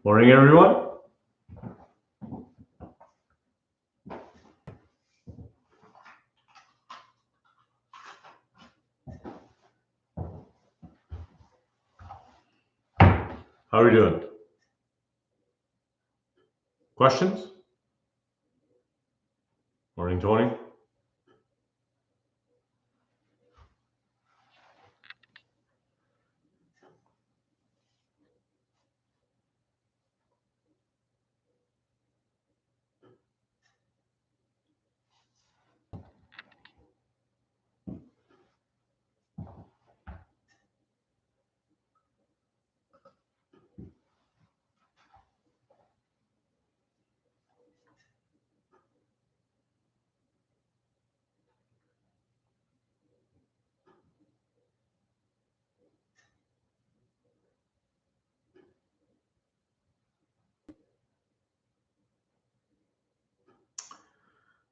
Morning, everyone. How are we doing? Questions? Morning, Tony.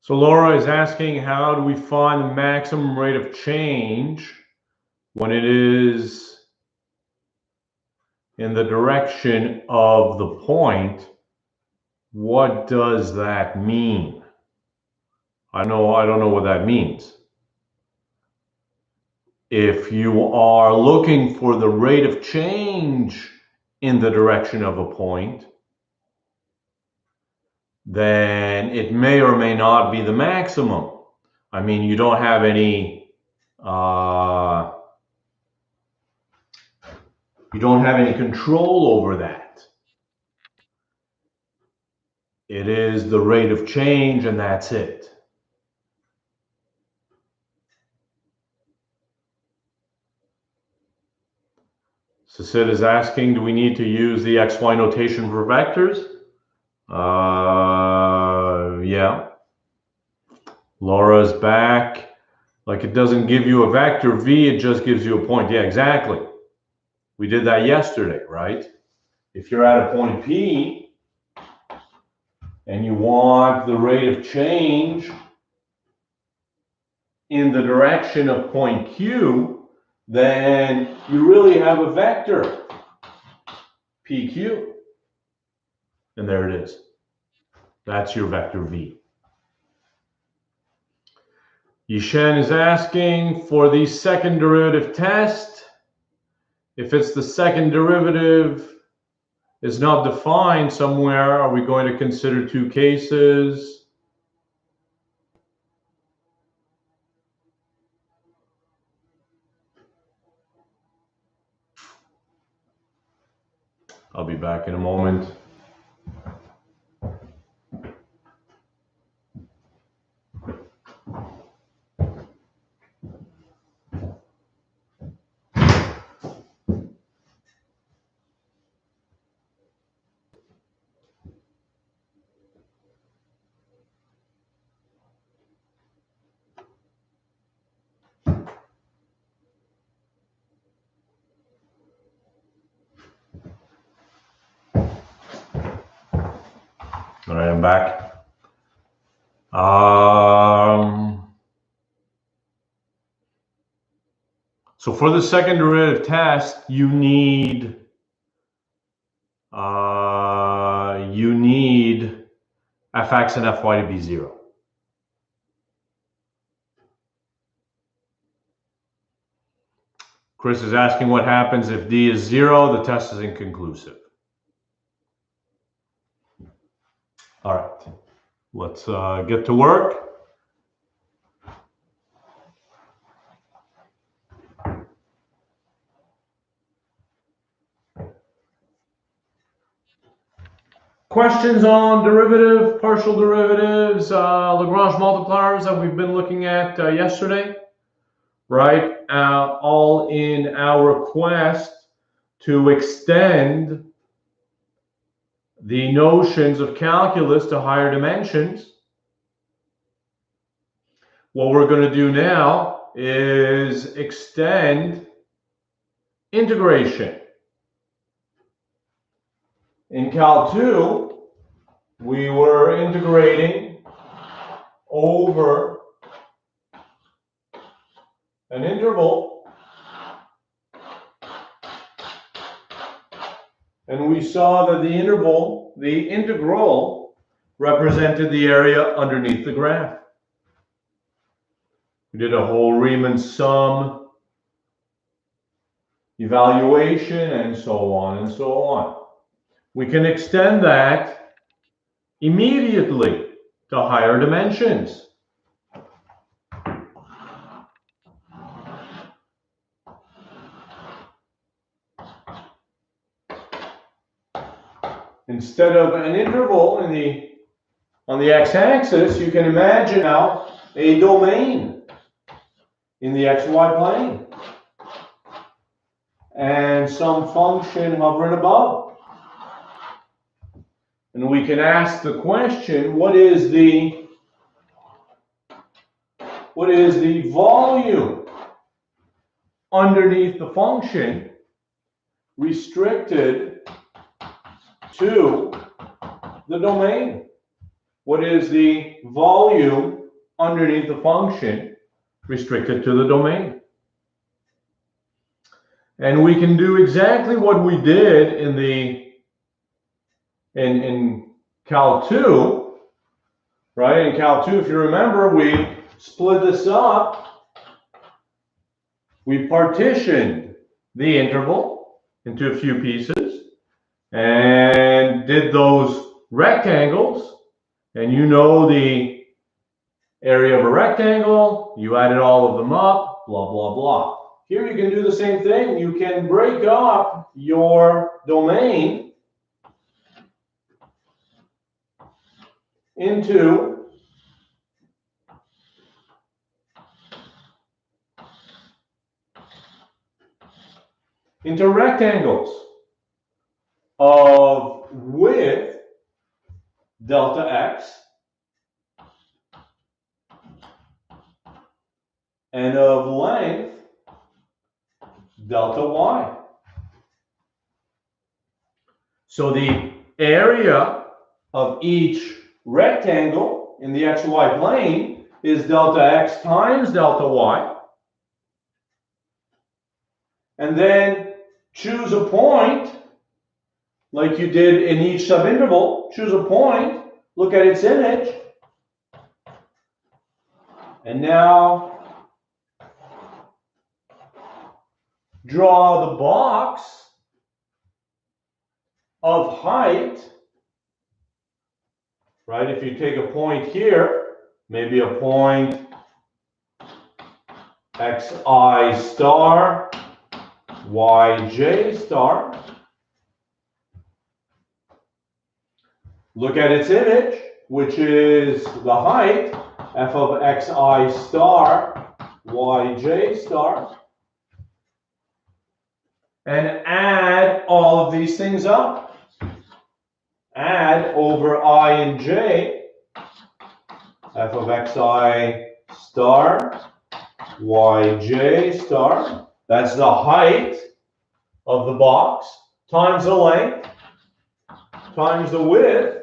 So Laura is asking, how do we find the maximum rate of change when it is in the direction of the point? What does that mean? I don't know what that means. If you are looking for the rate of change in the direction of a point, then it may or may not be the maximum. I mean, you don't have any control over that. It is the rate of change, and that's it. Sid is asking, do we need to use the XY notation for vectors? Yeah. Laura's back. Like, it doesn't give you a vector v, it just gives you a point. Yeah, exactly. We did that yesterday, right? If you're at a point P and you want the rate of change in the direction of point Q, then you really have a vector, PQ. And there it is. That's your vector V. Yishen is asking for the second derivative test. If it's the second derivative is not defined somewhere, are we going to consider two cases? I'll be back in a moment. All right, I'm back. So for the second derivative test, you need fx and fy to be 0. Chris is asking what happens if d is 0, the test is inconclusive. All right, let's get to work. Questions on derivative, partial derivatives, Lagrange multipliers that we've been looking at yesterday, right? All in our quest to extend the notions of calculus to higher dimensions. What we're going to do now is extend integration. In Cal 2, we were integrating over an interval And we saw that the integral, represented the area underneath the graph. We did a whole Riemann sum evaluation and so on and so on. We can extend that immediately to higher dimensions. Instead of an interval on the x-axis, you can imagine now a domain in the xy plane and some function hovering above. And we can ask the question, what is the volume underneath the function restricted to the domain? What is the volume underneath the function restricted to the domain? And we can do exactly what we did in Cal 2, right? In Cal 2, if you remember, we split this up. We partitioned the interval into a few pieces and did those rectangles. And you know the area of a rectangle, you added all of them up, blah, blah, blah. Here you can do the same thing. You can break up your domain into rectangles of width delta x and of length delta y. So the area of each rectangle in the xy plane is delta x times delta y. And then choose a point, like you did in each subinterval. Choose a point, look at its image, and now draw the box of height, right? If you take a point here, maybe a point xi star, yj star. Look at its image, which is the height, f of xi star, yj star. And add all of these things up. Add over I and j, f of xi star, yj star. That's the height of the box, times the length, times the width.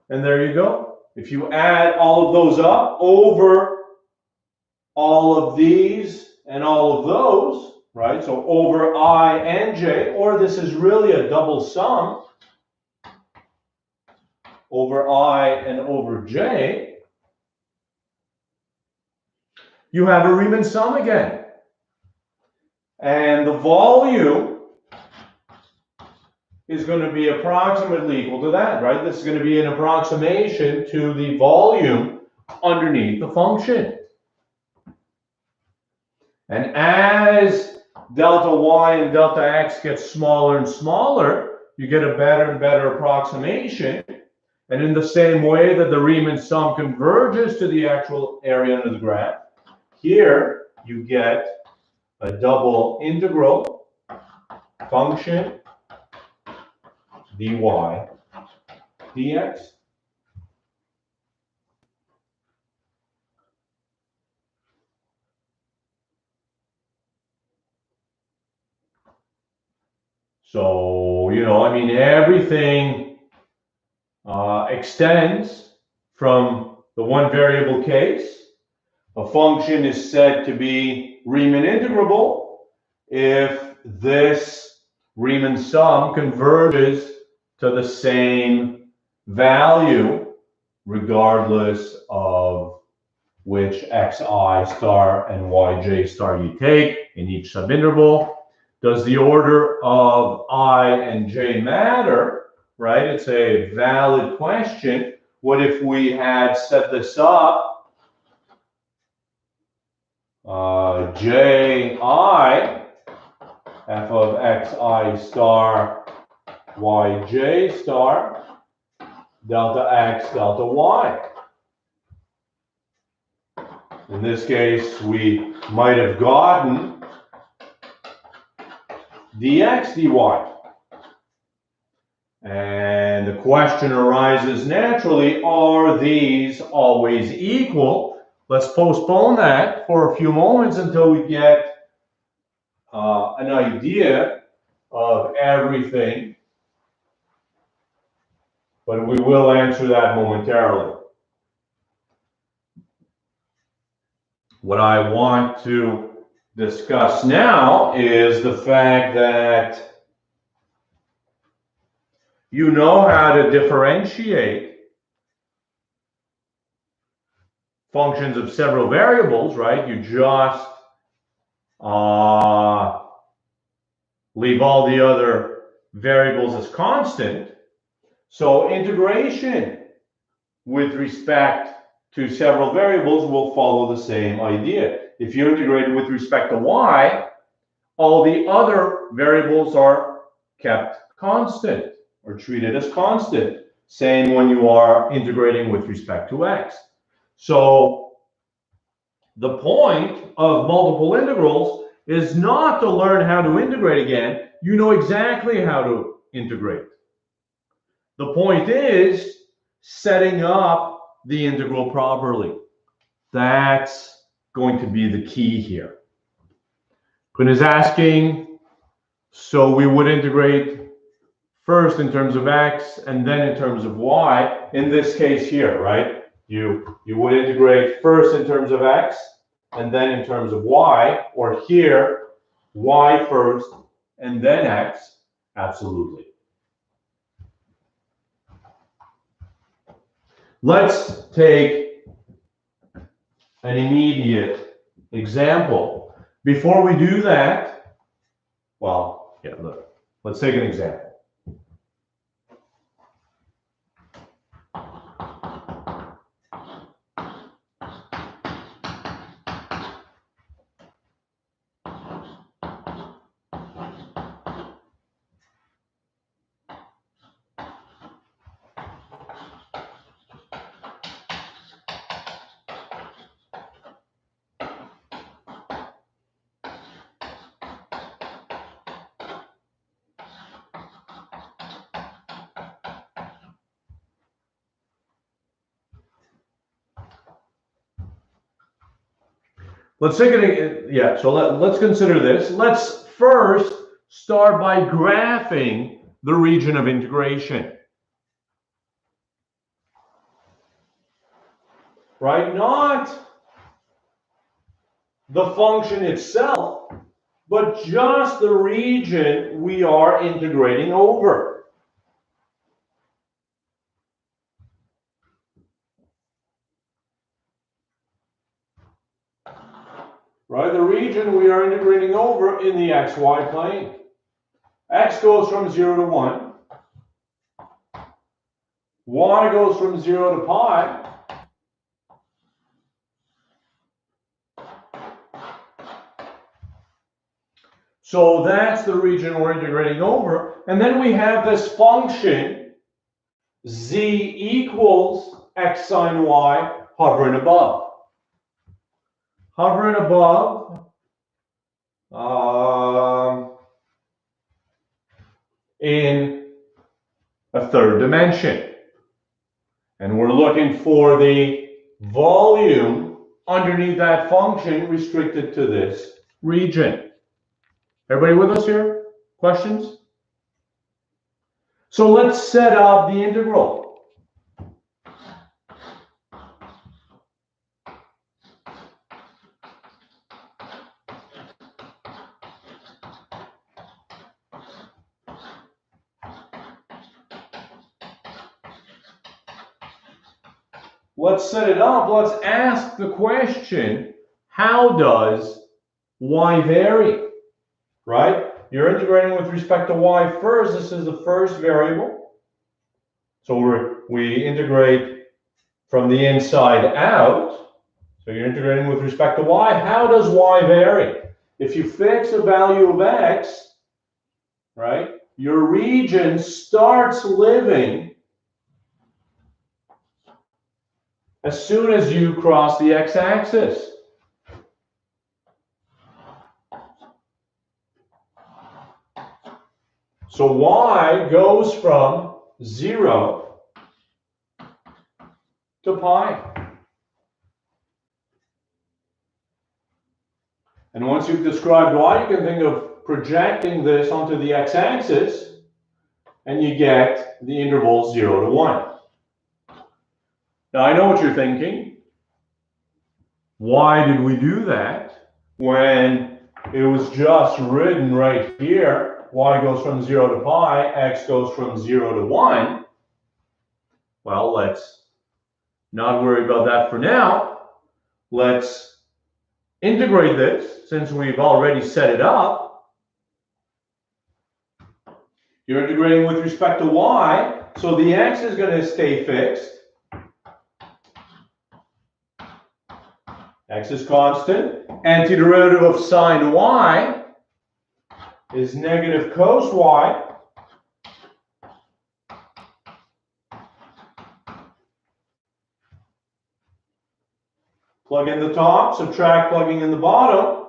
And there you go. If you add all of those up over all of these and all of those, right? So over I and j, or this is really a double sum, over I and over j, you have a Riemann sum again. And the volume is going to be approximately equal to that, right? This is going to be an approximation to the volume underneath the function. And as delta y and delta x get smaller and smaller, you get a better and better approximation. And in the same way that the Riemann sum converges to the actual area under the graph, here you get a double integral function dy dx. So, I mean, everything extends from the one variable case. A function is said to be Riemann integrable if this Riemann sum converges to the same value regardless of which xi star and yj star you take in each subinterval. Does the order of I and j matter? Right? It's a valid question. What if we had set this up? Ji f of xi star yj star delta x delta y. In this case, we might have gotten dx dy. And the question arises naturally, are these always equal? Let's postpone that for a few moments until we get an idea of everything. But we will answer that momentarily. What I want to discuss now is the fact that you know how to differentiate functions of several variables, right? You just leave all the other variables as constant. So integration with respect to several variables will follow the same idea. If you integrate with respect to y, all the other variables are kept constant or treated as constant. Same when you are integrating with respect to x. So the point of multiple integrals is not to learn how to integrate again. You know exactly how to integrate. The point is setting up the integral properly. That's going to be the key here. Quinn is asking, so we would integrate first in terms of x and then in terms of y. In this case here, right? You would integrate first in terms of x and then in terms of y, or here, y first and then x. Absolutely. Let's take an immediate example. Before we do that, well, yeah, look, let's take an example. Let's take it, yeah, so let's consider this. Let's first start by graphing the region of integration. Right? Not the function itself, but just the region we are integrating over. Right? The region we are integrating over in the xy plane. X goes from 0 to 1. Y goes from 0 to pi. So that's the region we're integrating over. And then we have this function, z equals x sine y, hovering above. Hovering above in a third dimension. And we're looking for the volume underneath that function restricted to this region. Everybody with us here? Questions? So let's set up the integral. let's set it up. Let's ask the question, how does y vary? Right? You're integrating with respect to y first. This is the first variable. So we integrate from the inside out. So you're integrating with respect to y. How does y vary? If you fix a value of x, right, your region starts living as soon as you cross the x-axis. So y goes from 0 to pi. And once you've described y, you can think of projecting this onto the x-axis, and you get the interval 0 to 1. Now, I know what you're thinking. Why did we do that when it was just written right here? Y goes from 0 to pi, x goes from 0 to 1. Well, let's not worry about that for now. Let's integrate this, since we've already set it up. You're integrating with respect to y, so the x is going to stay fixed. X is constant. Antiderivative of sine y is negative cos y. Plug in the top, subtract plugging in the bottom.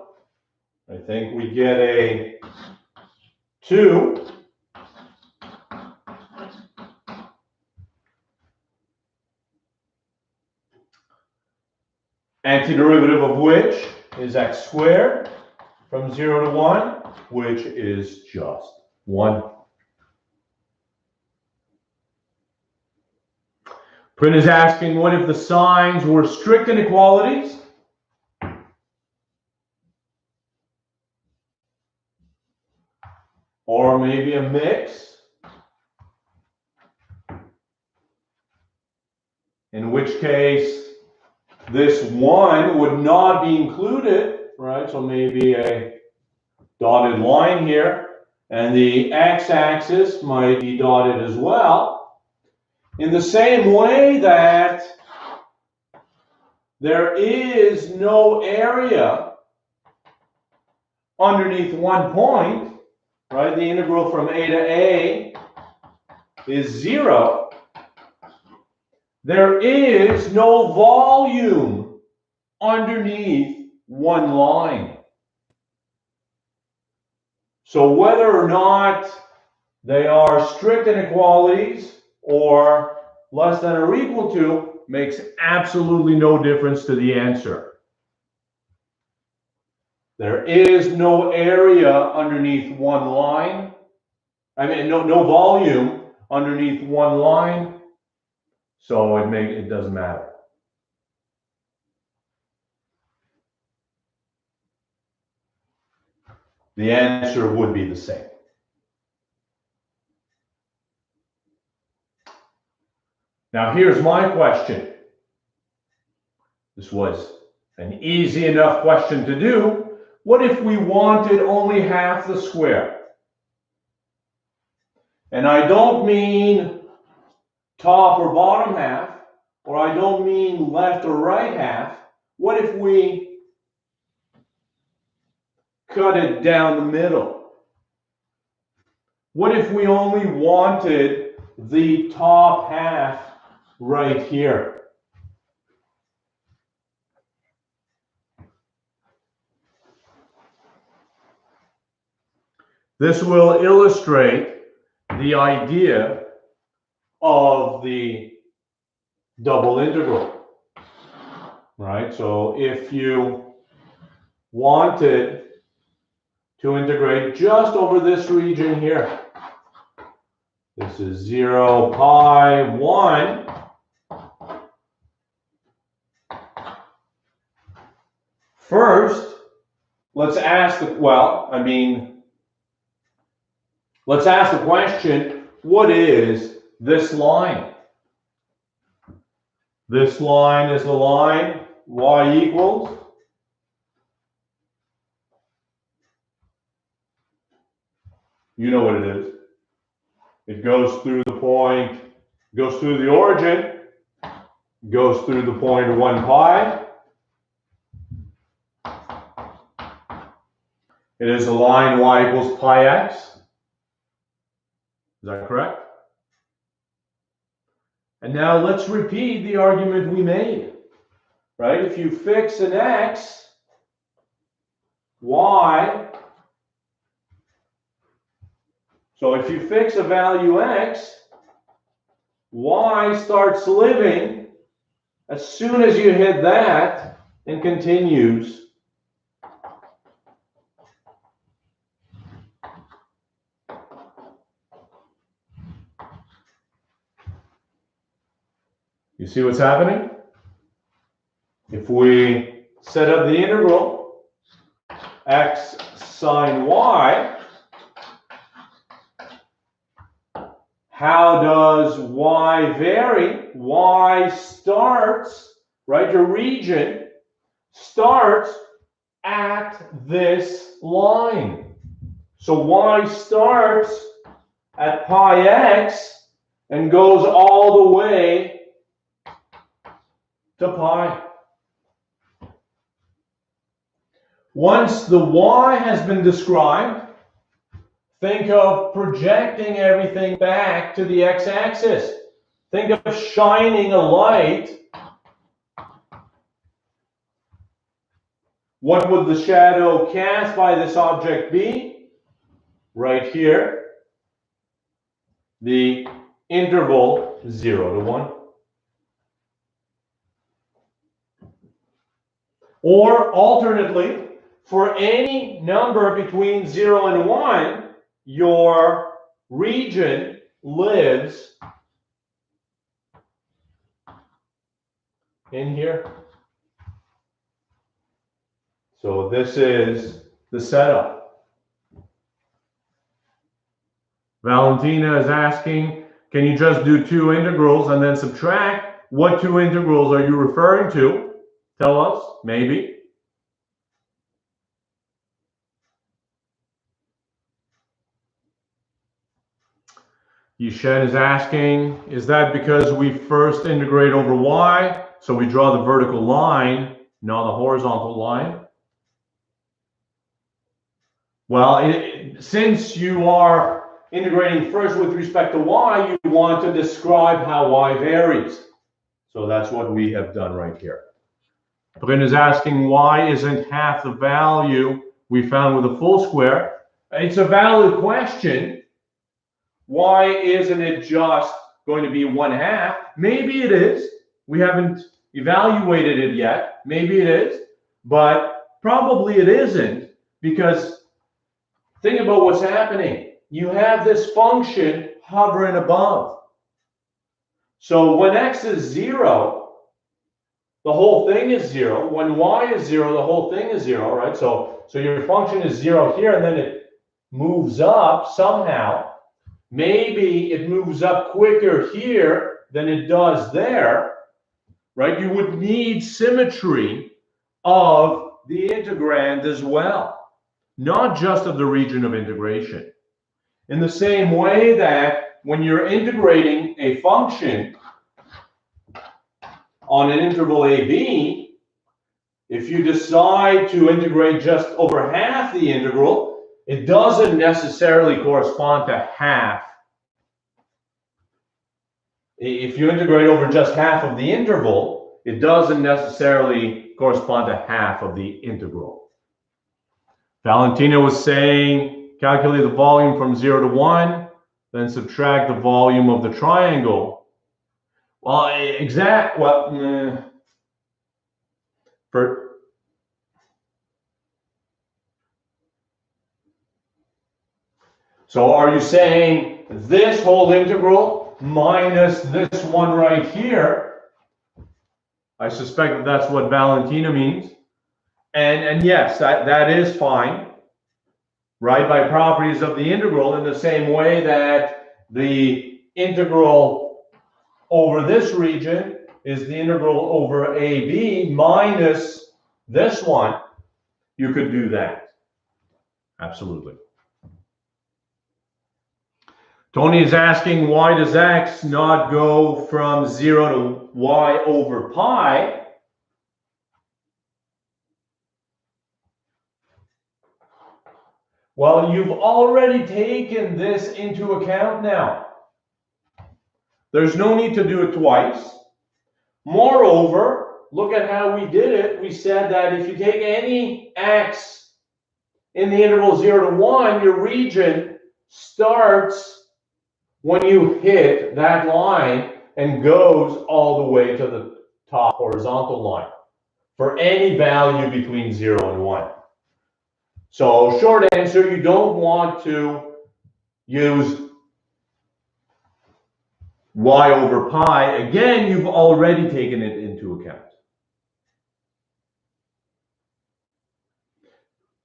I think we get a 2. Antiderivative of which is x squared from 0 to 1, which is just 1. Print is asking, what if the signs were strict inequalities? Or maybe a mix? In which case, this 1 would not be included, right? So maybe a dotted line here, and the x-axis might be dotted as well. In the same way that there is no area underneath 1 point, right? The integral from a to a is 0. There is no volume underneath 1 line. So whether or not they are strict inequalities or less than or equal to makes absolutely no difference to the answer. There is no area underneath 1 line. I mean, no volume underneath 1 line. So it doesn't matter. The answer would be the same. Now here's my question. This was an easy enough question to do. What if we wanted only half the square? And I don't mean top or bottom half, or I don't mean left or right half. What if we cut it down the middle? What if we only wanted the top half right here? This will illustrate the idea of the double integral, right? So if you wanted to integrate just over this region here, this is 0, pi, 1. First, let's ask the question, what is this line? This line is the line y equals. You know what it is. It goes through the point, goes through the origin, goes through the point of 1 pi. It is a line y equals pi x. Is that correct? And now let's repeat the argument we made, right? If you fix an x, y, so if you fix a value x, y starts living as soon as you hit that and continues. You see what's happening? If we set up the integral x sine y, how does y vary? Y starts, right? Your region starts at this line. So y starts at pi x and goes all the way to pi. Once the y has been described, think of projecting everything back to the x-axis. Think of shining a light. What would the shadow cast by this object be? Right here, the interval 0 to 1. Or alternately, for any number between 0 and 1, your region lives in here. So this is the setup. Valentina is asking, can you just do 2 integrals and then subtract? What 2 integrals are you referring to? Tell us, maybe. Yishen is asking, is that because we first integrate over y, so we draw the vertical line, not the horizontal line? Well, since you are integrating first with respect to y, you want to describe how y varies. So that's what we have done right here. Bryn is asking, why isn't half the value we found with a full square? It's a valid question. Why isn't it just going to be 1/2? Maybe it is. We haven't evaluated it yet. Maybe it is, but probably it isn't, because think about what's happening. You have this function hovering above. So when x is 0, the whole thing is 0. When y is 0, the whole thing is 0, right? So your function is 0 here, and then it moves up somehow. Maybe it moves up quicker here than it does there, right? You would need symmetry of the integrand as well, not just of the region of integration. In the same way that when you're integrating a function on an interval AB, if you decide to integrate just over half the integral, it doesn't necessarily correspond to half. If you integrate over just half of the interval, it doesn't necessarily correspond to half of the integral. Valentina was saying, calculate the volume from 0 to 1, then subtract the volume of the triangle. Well, so are you saying this whole integral minus this one right here? I suspect that that's what Valentina means. And yes, that is fine, right? By properties of the integral, in the same way that the integral over this region is the integral over AB minus this one, you could do that. Absolutely. Tony is asking, why does x not go from 0 to y over pi? Well, you've already taken this into account now. There's no need to do it twice. Moreover, look at how we did it. We said that if you take any x in the interval 0 to 1, your region starts when you hit that line and goes all the way to the top horizontal line for any value between 0 and 1. So short answer, you don't want to use y over pi. Again, you've already taken it into account.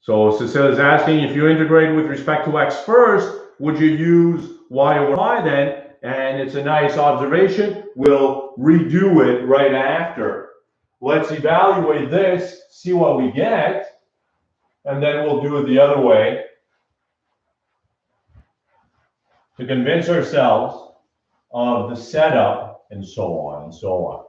So Cecilia's asking, if you integrate with respect to x first, would you use y over pi then? And it's a nice observation. We'll redo it right after. Let's evaluate this, see what we get, and then we'll do it the other way to convince ourselves of the setup, and so on and so on.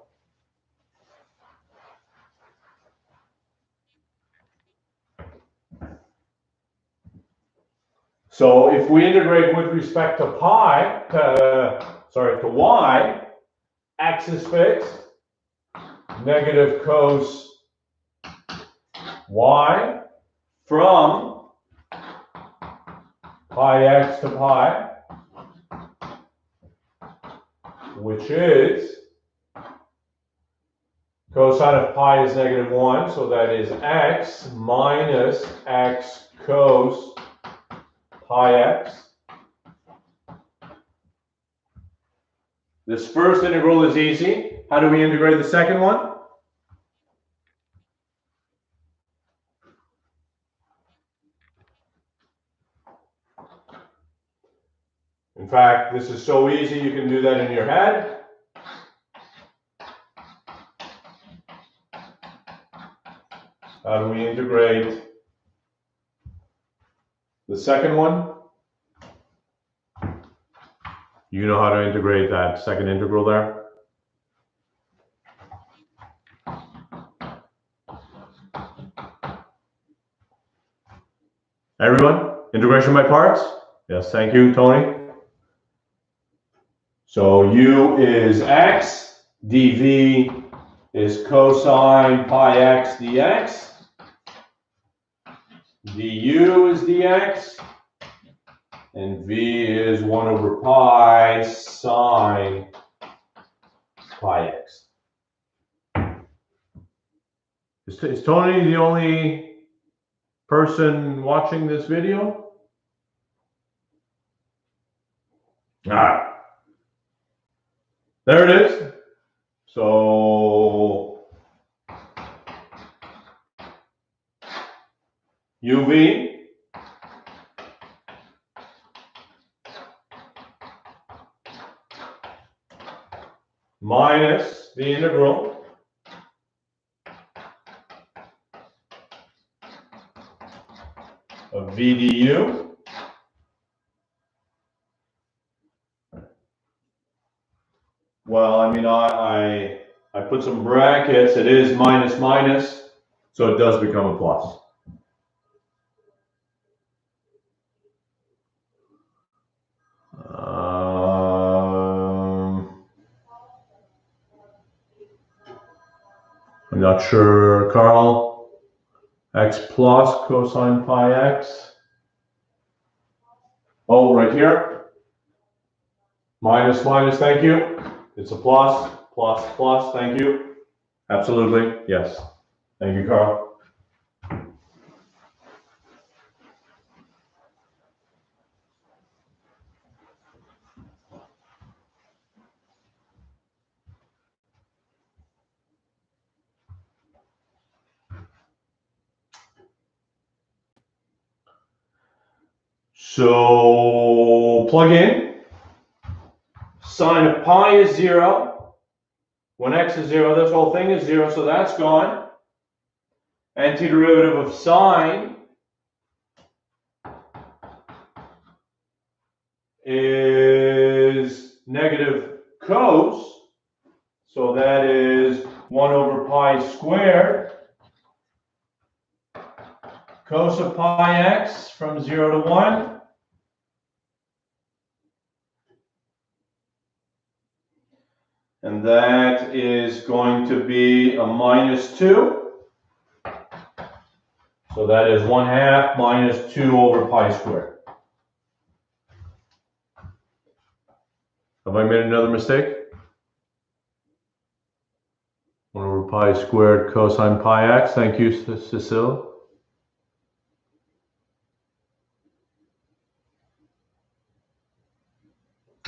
So if we integrate with respect to pi, to y, x is fixed, negative cos y from pi x to pi, which is cosine of pi is negative 1, so that is x minus x cos pi x. This first integral is easy. How do we integrate the second one? In fact, this is so easy you can do that in your head. How do we integrate the second one? You know how to integrate that second integral there? Everyone? Integration by parts? Yes, thank you, Tony. So u is x, dv is cosine pi x dx, du is dx, and v is 1 over pi sine pi x. Is Tony the only person watching this video? All right. There it is. So uv minus the integral of v du well, I mean, I put some brackets. It is minus minus, so it does become a plus. I'm not sure, Carl. X plus cosine pi x. Oh, right here. Minus minus, thank you. It's a plus, plus, plus, thank you. Absolutely, yes. Thank you, Carl. So plug in. Sine of pi is 0. When x is 0, this whole thing is 0, so that's gone. Antiderivative of sine is negative cos, so that is 1 over pi squared. Cos of pi x from 0 to 1. And that is going to be a minus 2. So that is 1/2 minus 2 over pi squared. Have I made another mistake? 1 over pi squared cosine pi x. Thank you, Cecile.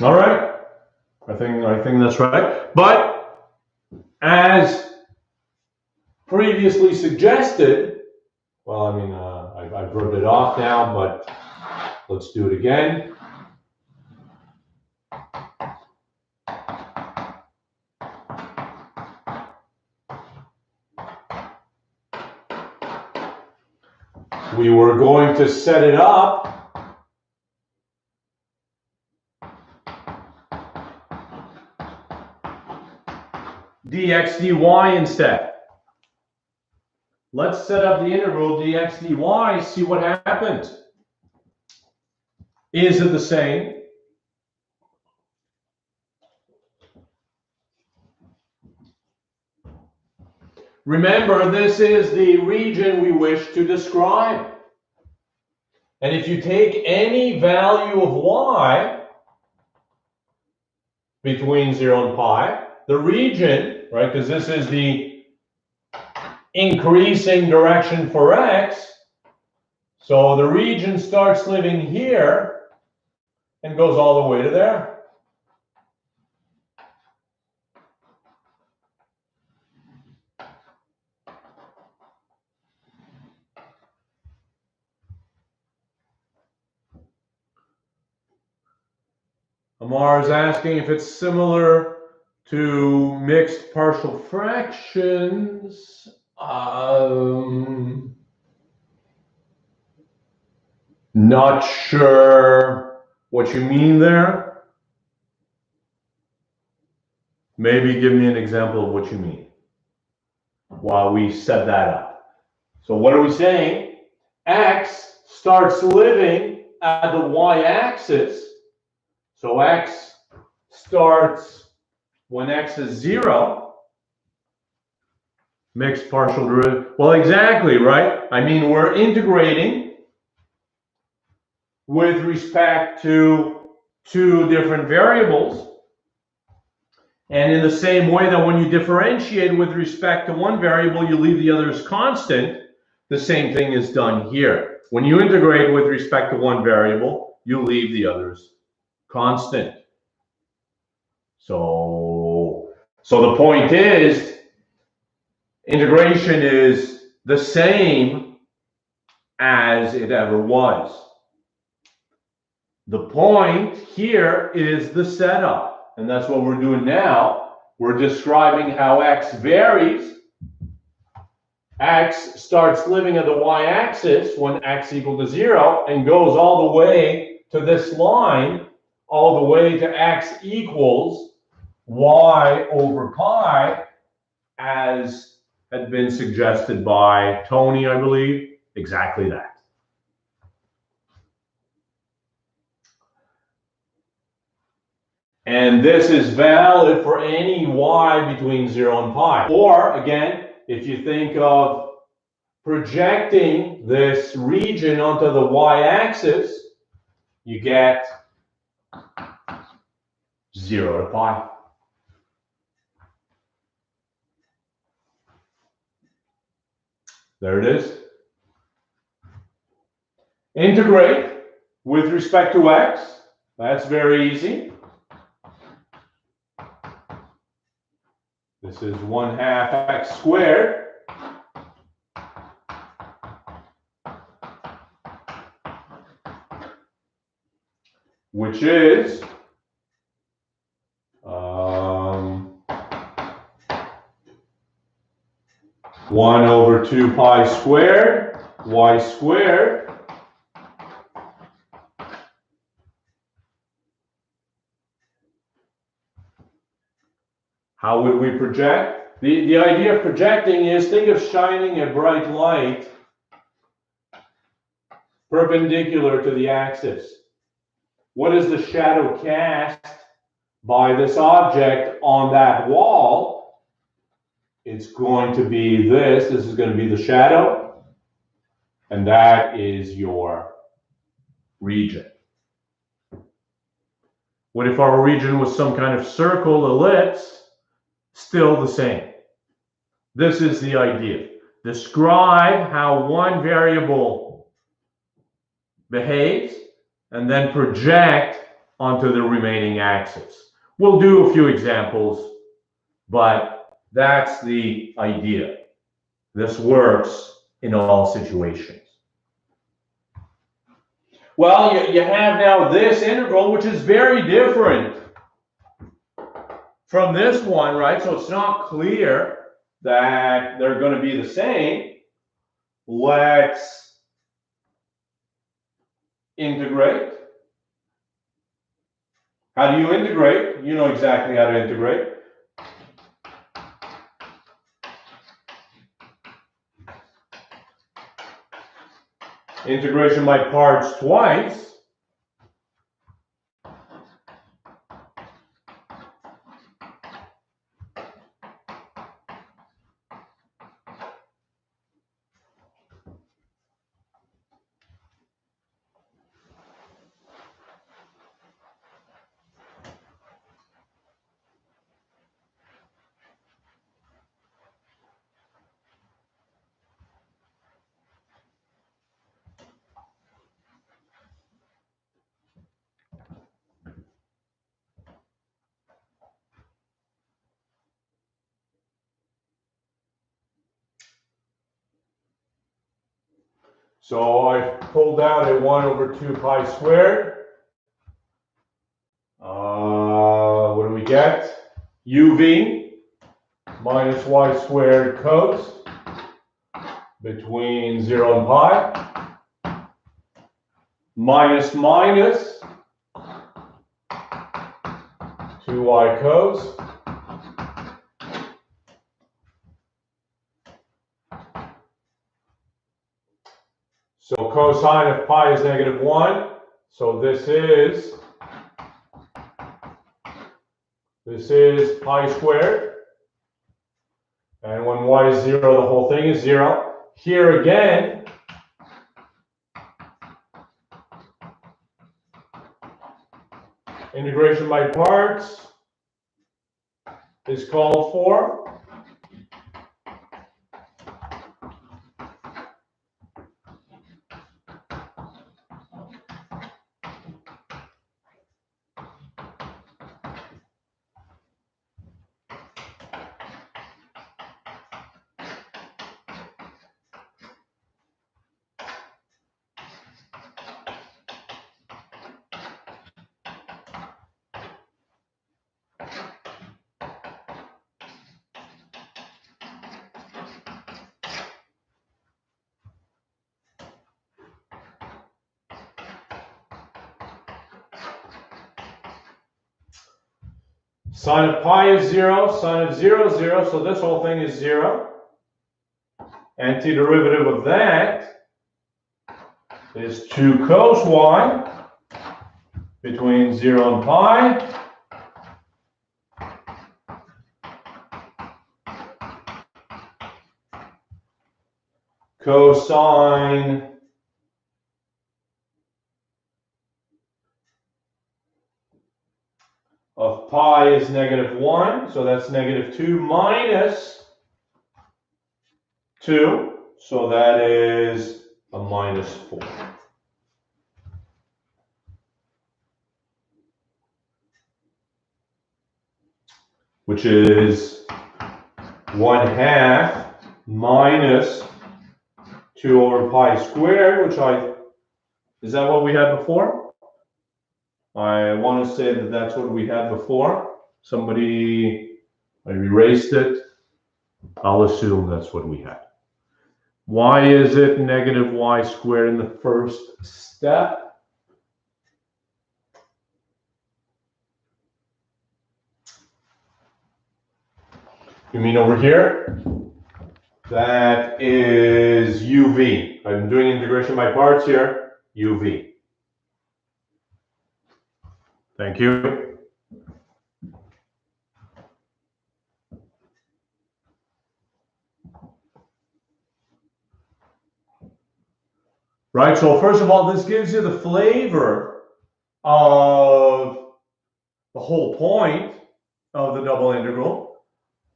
All right. I think that's right. But as previously suggested, well, I mean, I've rubbed it off now, but let's do it again. We were going to set it up dx dy instead. Let's set up the integral dx dy, see what happens. Is it the same? Remember, this is the region we wish to describe. And if you take any value of y between 0 and pi, the region, right, because this is the increasing direction for x, so the region starts living here and goes all the way to there. Amar is asking if it's similar to mixed partial fractions. Not sure what you mean there. Maybe give me an example of what you mean while we set that up. So what are we saying? X starts living at the y-axis. So x starts when x is 0. Mixed partial derivative. Well, exactly, right? I mean, we're integrating with respect to two different variables. And in the same way that when you differentiate with respect to one variable, you leave the others constant, the same thing is done here. When you integrate with respect to one variable, you leave the others constant. So the point is, integration is the same as it ever was. The point here is the setup, and that's what we're doing now. We're describing how x varies. X starts living at the y-axis when x equal to 0 and goes all the way to this line, all the way to x equals y over pi, as had been suggested by Tony, I believe. Exactly that. And this is valid for any y between 0 and pi. Or, again, if you think of projecting this region onto the y-axis, you get 0 to pi. There it is. Integrate with respect to x. That's very easy. This is 1/2 x squared. Which is 1 over 2 pi squared, y squared. How would we project? The idea of projecting is, think of shining a bright light perpendicular to the axis. What is the shadow cast by this object on that wall? It's going to be this. This is going to be the shadow. And that is your region. What if our region was some kind of circle, ellipse? Still the same. This is the idea. Describe how one variable behaves and then project onto the remaining axis. We'll do a few examples, but that's the idea. This works in all situations. Well, you have now this integral, which is very different from this one, right? So it's not clear that they're going to be the same. Let's integrate. How do you integrate? You know exactly how to integrate. Integration by parts twice. So I pulled out a 1 over 2 pi squared. What do we get? UV minus y squared cos between 0 and pi. Minus minus 2y cos. So cosine of pi is -1. So this is pi squared. And when y is 0, the whole thing is 0. Here again, integration by parts is called for. Sine of pi is 0, sine of 0 is 0, so this whole thing is 0. Antiderivative of that is 2 cos y between 0 and pi. Cosine of pi is -1, so that's -2 minus 2, so that is a -4. Which is 1/2 minus 2 over pi squared, which is that what we had before? I want to say that that's what we had before. Somebody, I erased it. I'll assume that's what we had. Why is it negative y squared in the first step? You mean over here? That is uv. I'm doing integration by parts here. uv. Thank you. Right, so first of all, this gives you the flavor of the whole point of the double integral,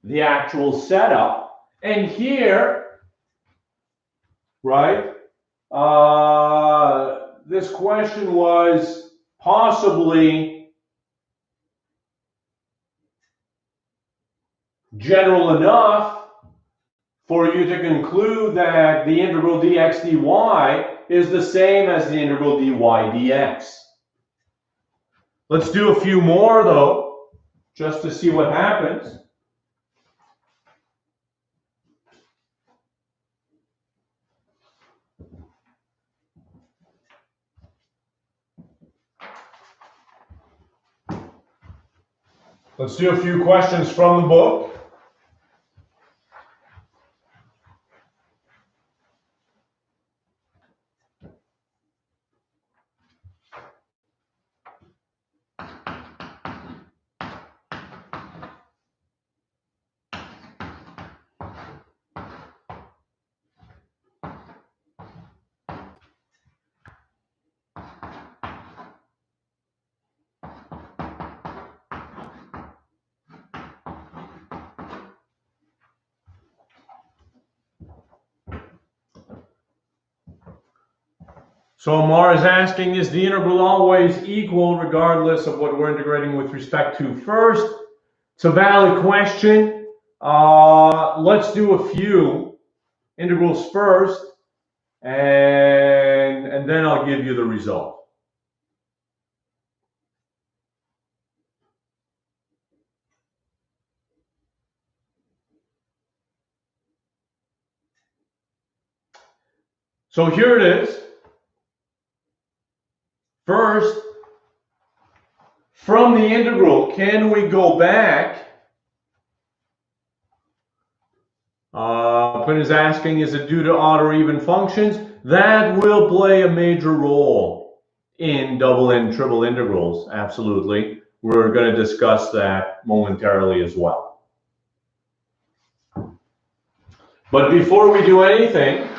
the actual setup. And here, right, this question was possibly general enough for you to conclude that the integral dx dy is the same as the integral dy dx. Let's do a few more though, just to see what happens. Let's do a few questions from the book. So Amar is asking, is the integral always equal regardless of what we're integrating with respect to first? It's a valid question. Let's do a few integrals first, and then I'll give you the result. So here it is. First, from the integral, can we go back? Quinn is asking, is it due to odd or even functions? That will play a major role in double and triple integrals, absolutely. We're going to discuss that momentarily as well. But before we do anything,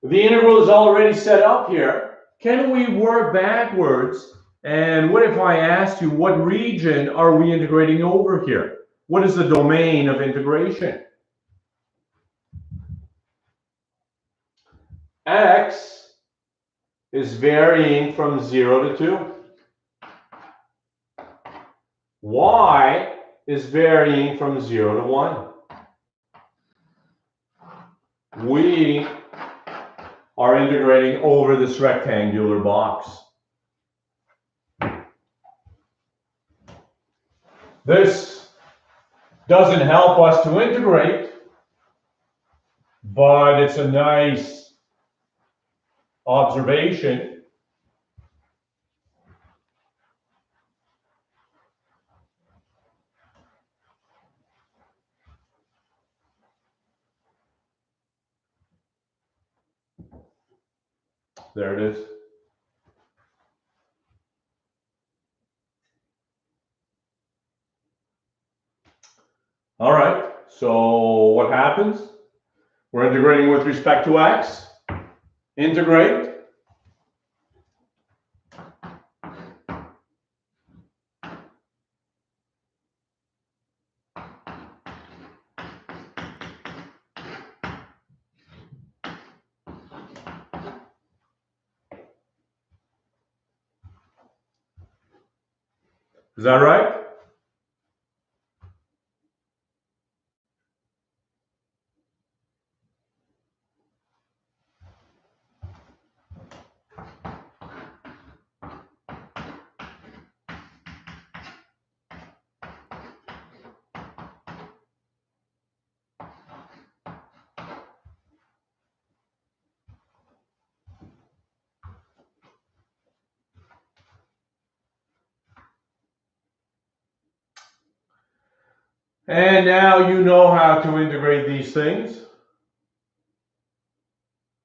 the integral is already set up here. Can we work backwards? And what if I asked you, what region are we integrating over here? What is the domain of integration? X is varying from 0 to 2. Y is varying from 0 to 1. We are integrating over this rectangular box. This doesn't help us to integrate, but it's a nice observation. There it is. All right, so what happens? We're integrating with respect to x. Integrate. Is that right? And now you know how to integrate these things.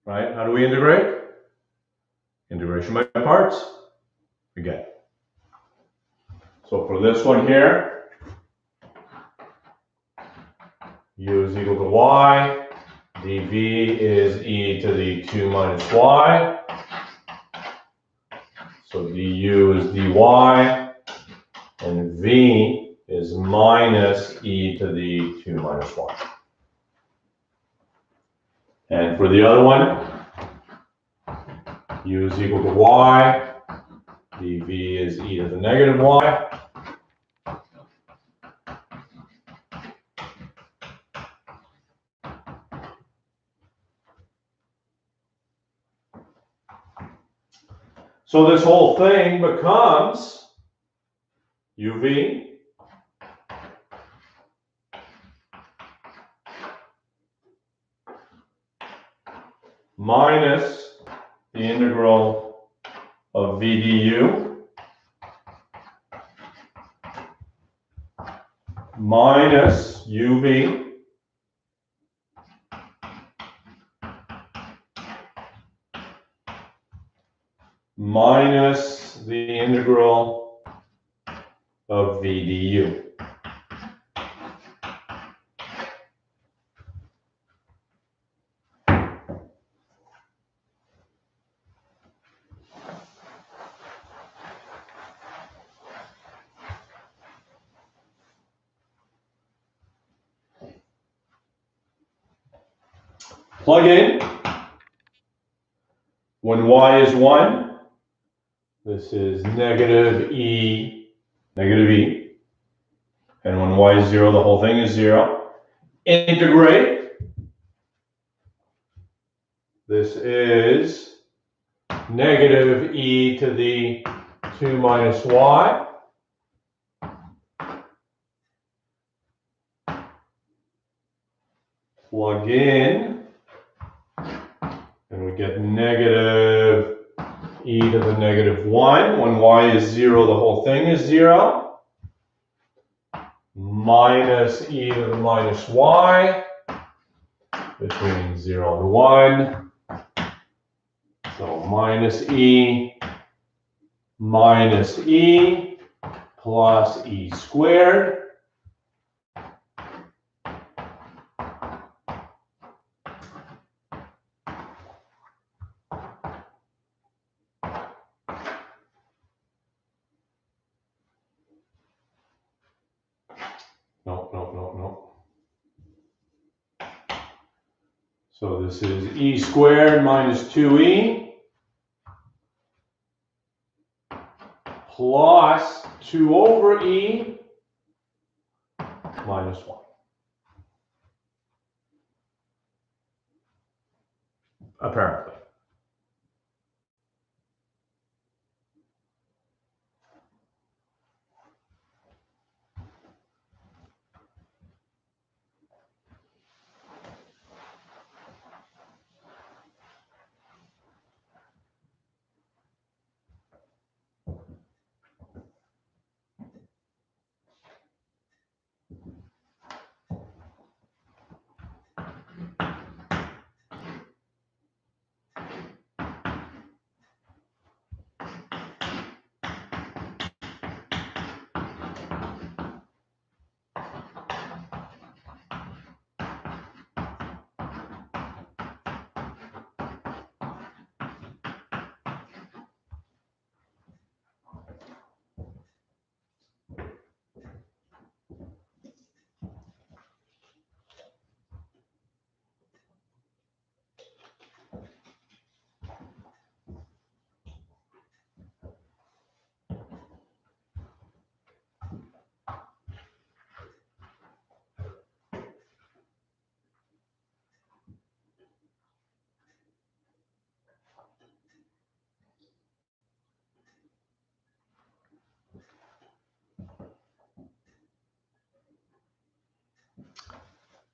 Right? How do we integrate? Integration by parts. Again. So for this one here, u is equal to y. dv is e to the 2 minus y. So du is dy. And v is minus e to the 2 minus y. And for the other one, u is equal to y. dv is e to the negative y. So this whole thing becomes uv minus the integral of v du minus uv minus the integral of v du. Plug in. When y is 1, this is negative e. And when y is 0, the whole thing is 0. Integrate. This is negative e to the 2 minus y. Plug in, and we get negative e to the negative 1. When y is 0, the whole thing is 0. Minus e to the minus y between 0 and 1. So minus e plus e squared. No. So this is e squared minus 2e plus 2 over e minus 1. Apparently.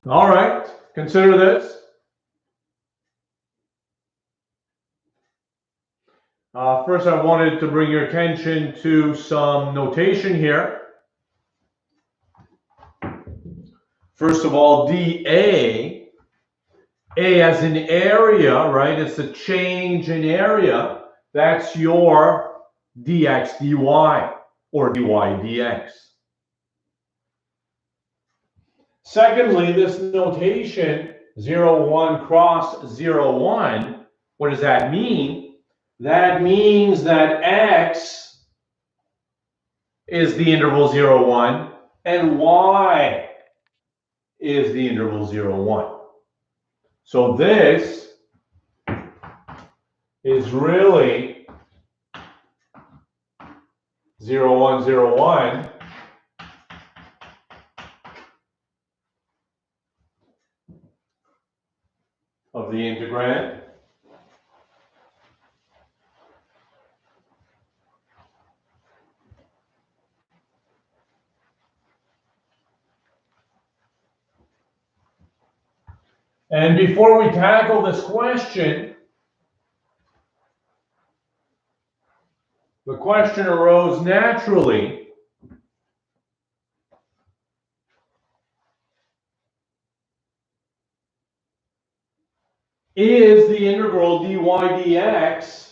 All right, consider this. First, I wanted to bring your attention to some notation here. First of all, dA, A as in area, right? It's a change in area. That's your dx dy or dy dx. Secondly, this notation 0, 1 cross 0, 1, what does that mean? That means that x is the interval 0, 1 and y is the interval 0, 1. So this is really 0, 1, 0, 1 of the integrand. And before we tackle this question, the question arose naturally. Is the integral dy dx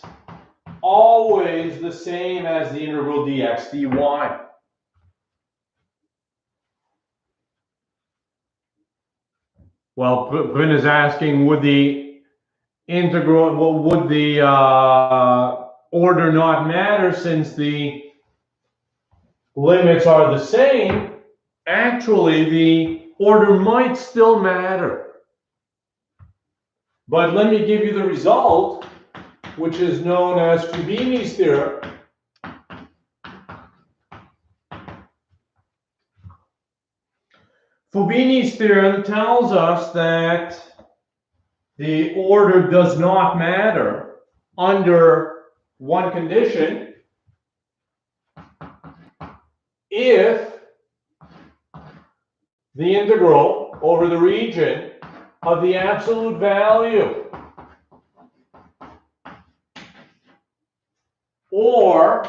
always the same as the integral dx dy? Well, Bryn is asking, would the integral, well, would the order not matter since the limits are the same? Actually, the order might still matter. But let me give you the result, which is known as Fubini's theorem. Fubini's theorem tells us that the order does not matter under one condition: if the integral over the region of the absolute value or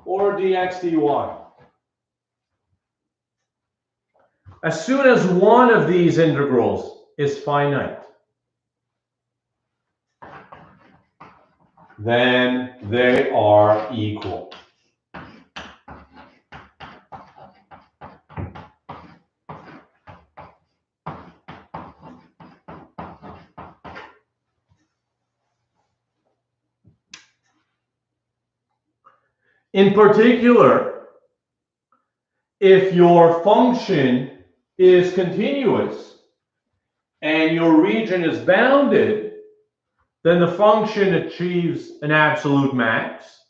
dx dy. As soon as one of these integrals is finite, then they are equal. In particular, if your function is continuous and your region is bounded, then the function achieves an absolute max,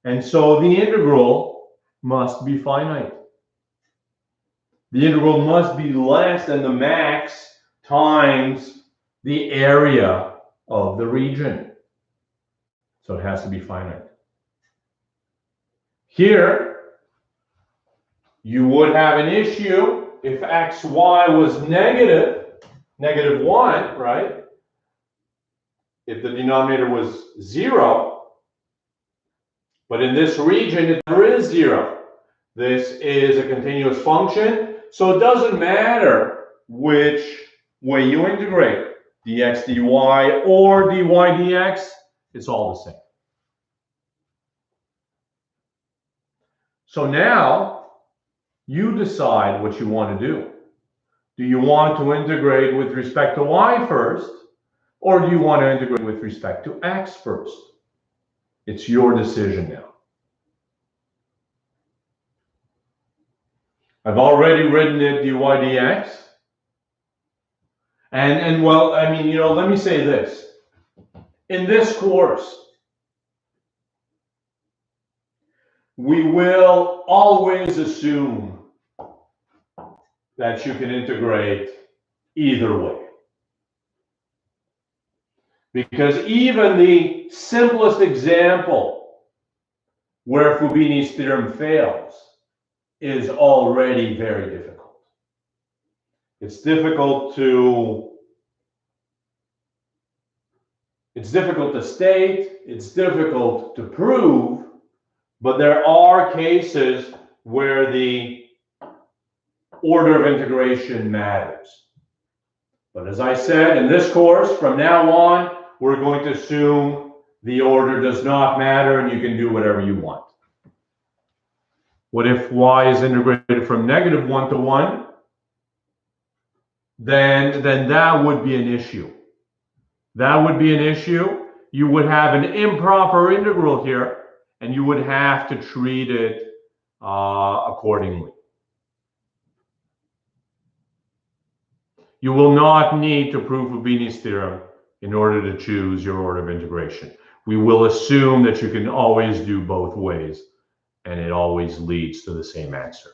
and so the integral must be finite. The integral must be less than the max times the area of the region. So it has to be finite. Here, you would have an issue if xy was negative 1, right? If the denominator was 0, but in this region, there is 0. This is a continuous function, so it doesn't matter which way you integrate, dx dy or dy dx, it's all the same. So now, you decide what you want to do. Do you want to integrate with respect to y first, or do you want to integrate with respect to x first? It's your decision now. I've already written it dy dx. And well, I mean, let me say this. In this course, we will always assume that you can integrate either way. Because even the simplest example where Fubini's theorem fails is already very difficult. It's difficult to state, it's difficult to prove, But there are cases where the order of integration matters. But as I said, in this course, from now on, we're going to assume the order does not matter and you can do whatever you want. What if y is integrated from -1 to 1? Then that would be an issue. That would be an issue. You would have an improper integral here, and you would have to treat it accordingly. You will not need to prove Fubini's theorem in order to choose your order of integration. We will assume that you can always do both ways, and it always leads to the same answer.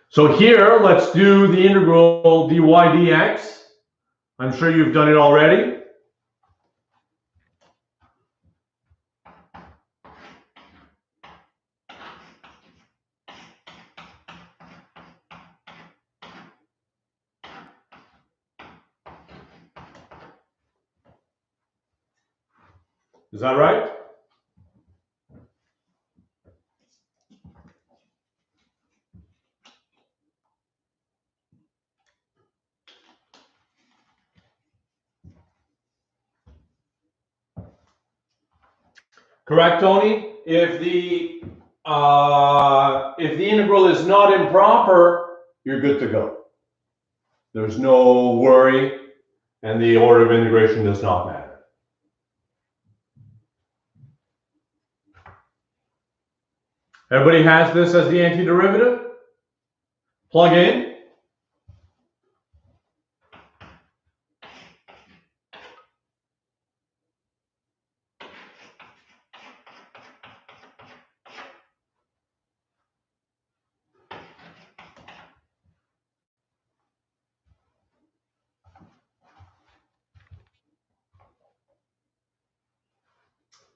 So here, let's do the integral dy dx. I'm sure you've done it already. Is that right? Correct, Tony? If the integral is not improper, you're good to go. There's no worry, and the order of integration does not matter. Everybody has this as the antiderivative? Plug in.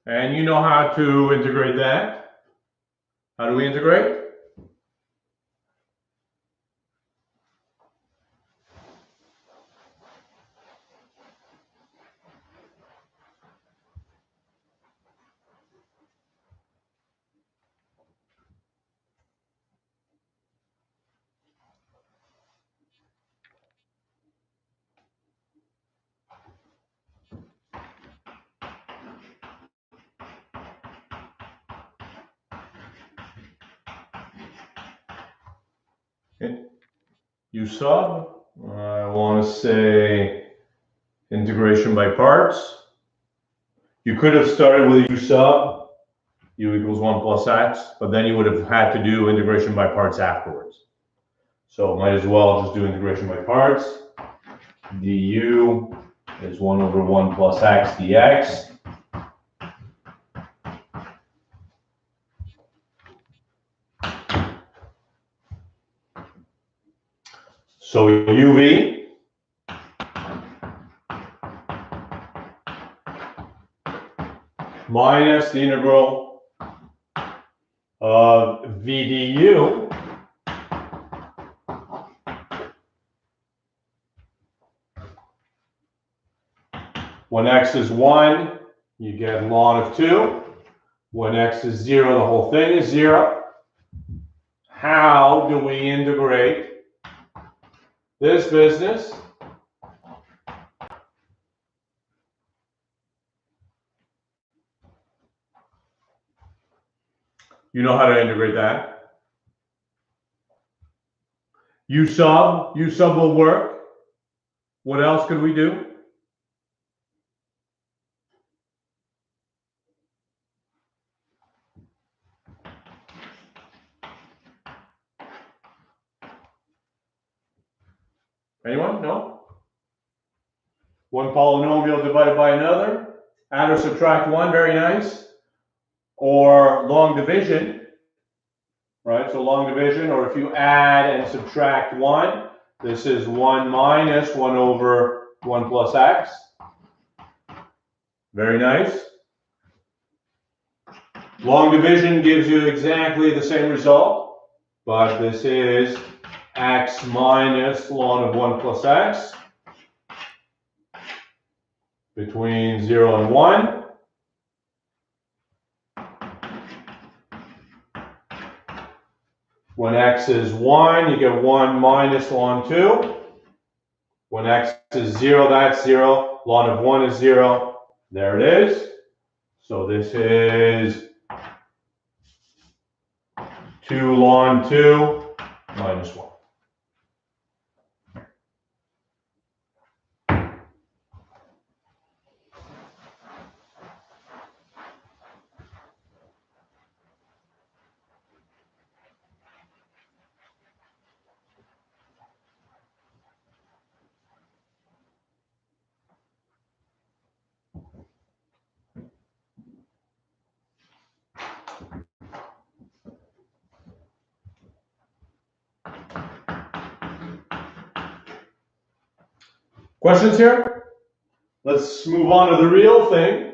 And you know how to integrate that. How do we integrate? U sub, I want to say integration by parts. You could have started with U sub, U equals 1 plus x, but then you would have had to do integration by parts afterwards. So might as well just do integration by parts. Du is 1 over 1 plus x dx. So uv minus the integral of v du when x is 1, you get ln of 2. When x is 0, the whole thing is 0. How do we integrate this business? You know how to integrate that. U sub will work. What else could we do? Anyone? No? One polynomial divided by another. Add or subtract 1, very nice. Or long division, right? So long division, or if you add and subtract 1, this is 1 minus 1 over 1 plus x. Very nice. Long division gives you exactly the same result, but this is x minus ln of 1 plus x between 0 and 1. When x is 1, you get 1 minus ln 2. When x is 0, that's 0. Ln of 1 is 0. There it is. So this is 2 ln 2 minus 1. Questions here? Let's move on to the real thing.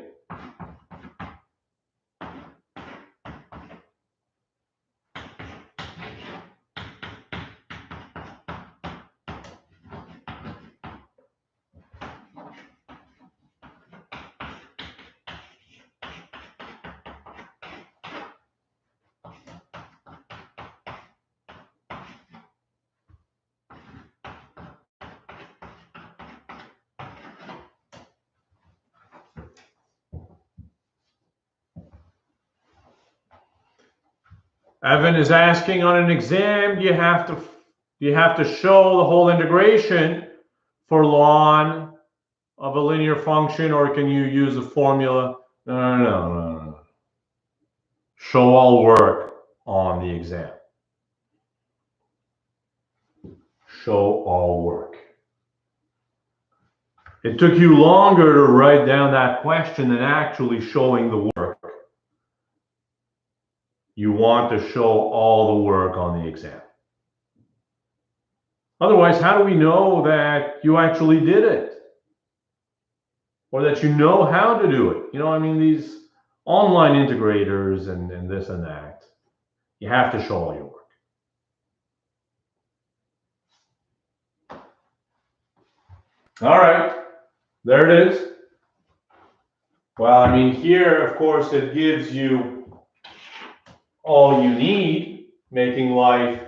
Evan is asking on an exam, do you have to show the whole integration for ln of a linear function, or can you use a formula? No. Show all work on the exam. Show all work. It took you longer to write down that question than actually showing the work. You want to show all the work on the exam. Otherwise, how do we know that you actually did it? Or that you know how to do it? You know, I mean, these online integrators and this and that, you have to show all your work. All right, there it is. Well, I mean, here, of course, it gives you all you need, making life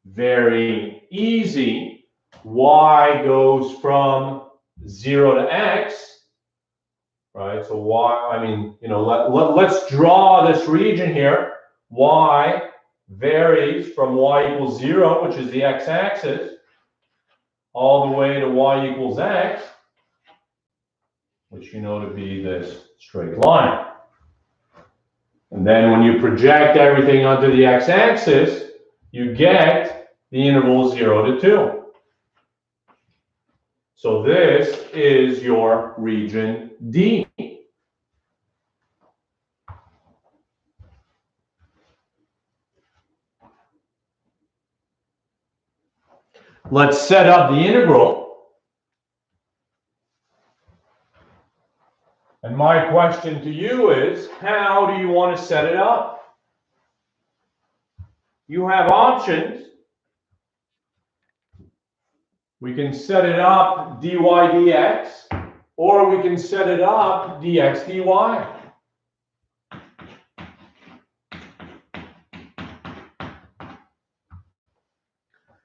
very easy. Y goes from 0 to x, right? So y, I mean, you know, let's draw this region here. Y varies from y equals 0, which is the x-axis, all the way to y equals x, which you know to be this straight line. And then when you project everything onto the x-axis, you get the interval 0 to 2. So this is your region D. Let's set up the integral. And my question to you is, how do you want to set it up? You have options. We can set it up dy dx, or we can set it up dx dy.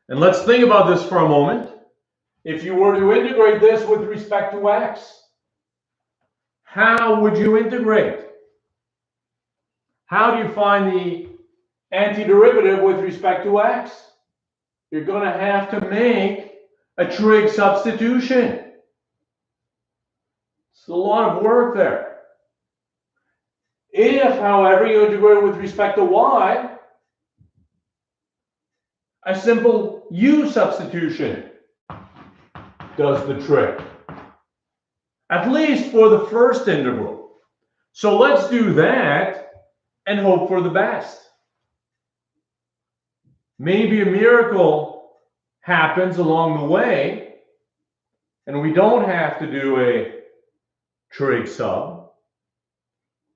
And let's think about this for a moment. If you were to integrate this with respect to x, how would you integrate? How do you find the antiderivative with respect to x? You're going to have to make a trig substitution. It's a lot of work there. If, however, you integrate with respect to y, a simple u substitution does the trick, at least for the first integral. So let's do that and hope for the best. Maybe a miracle happens along the way and we don't have to do a trig sub,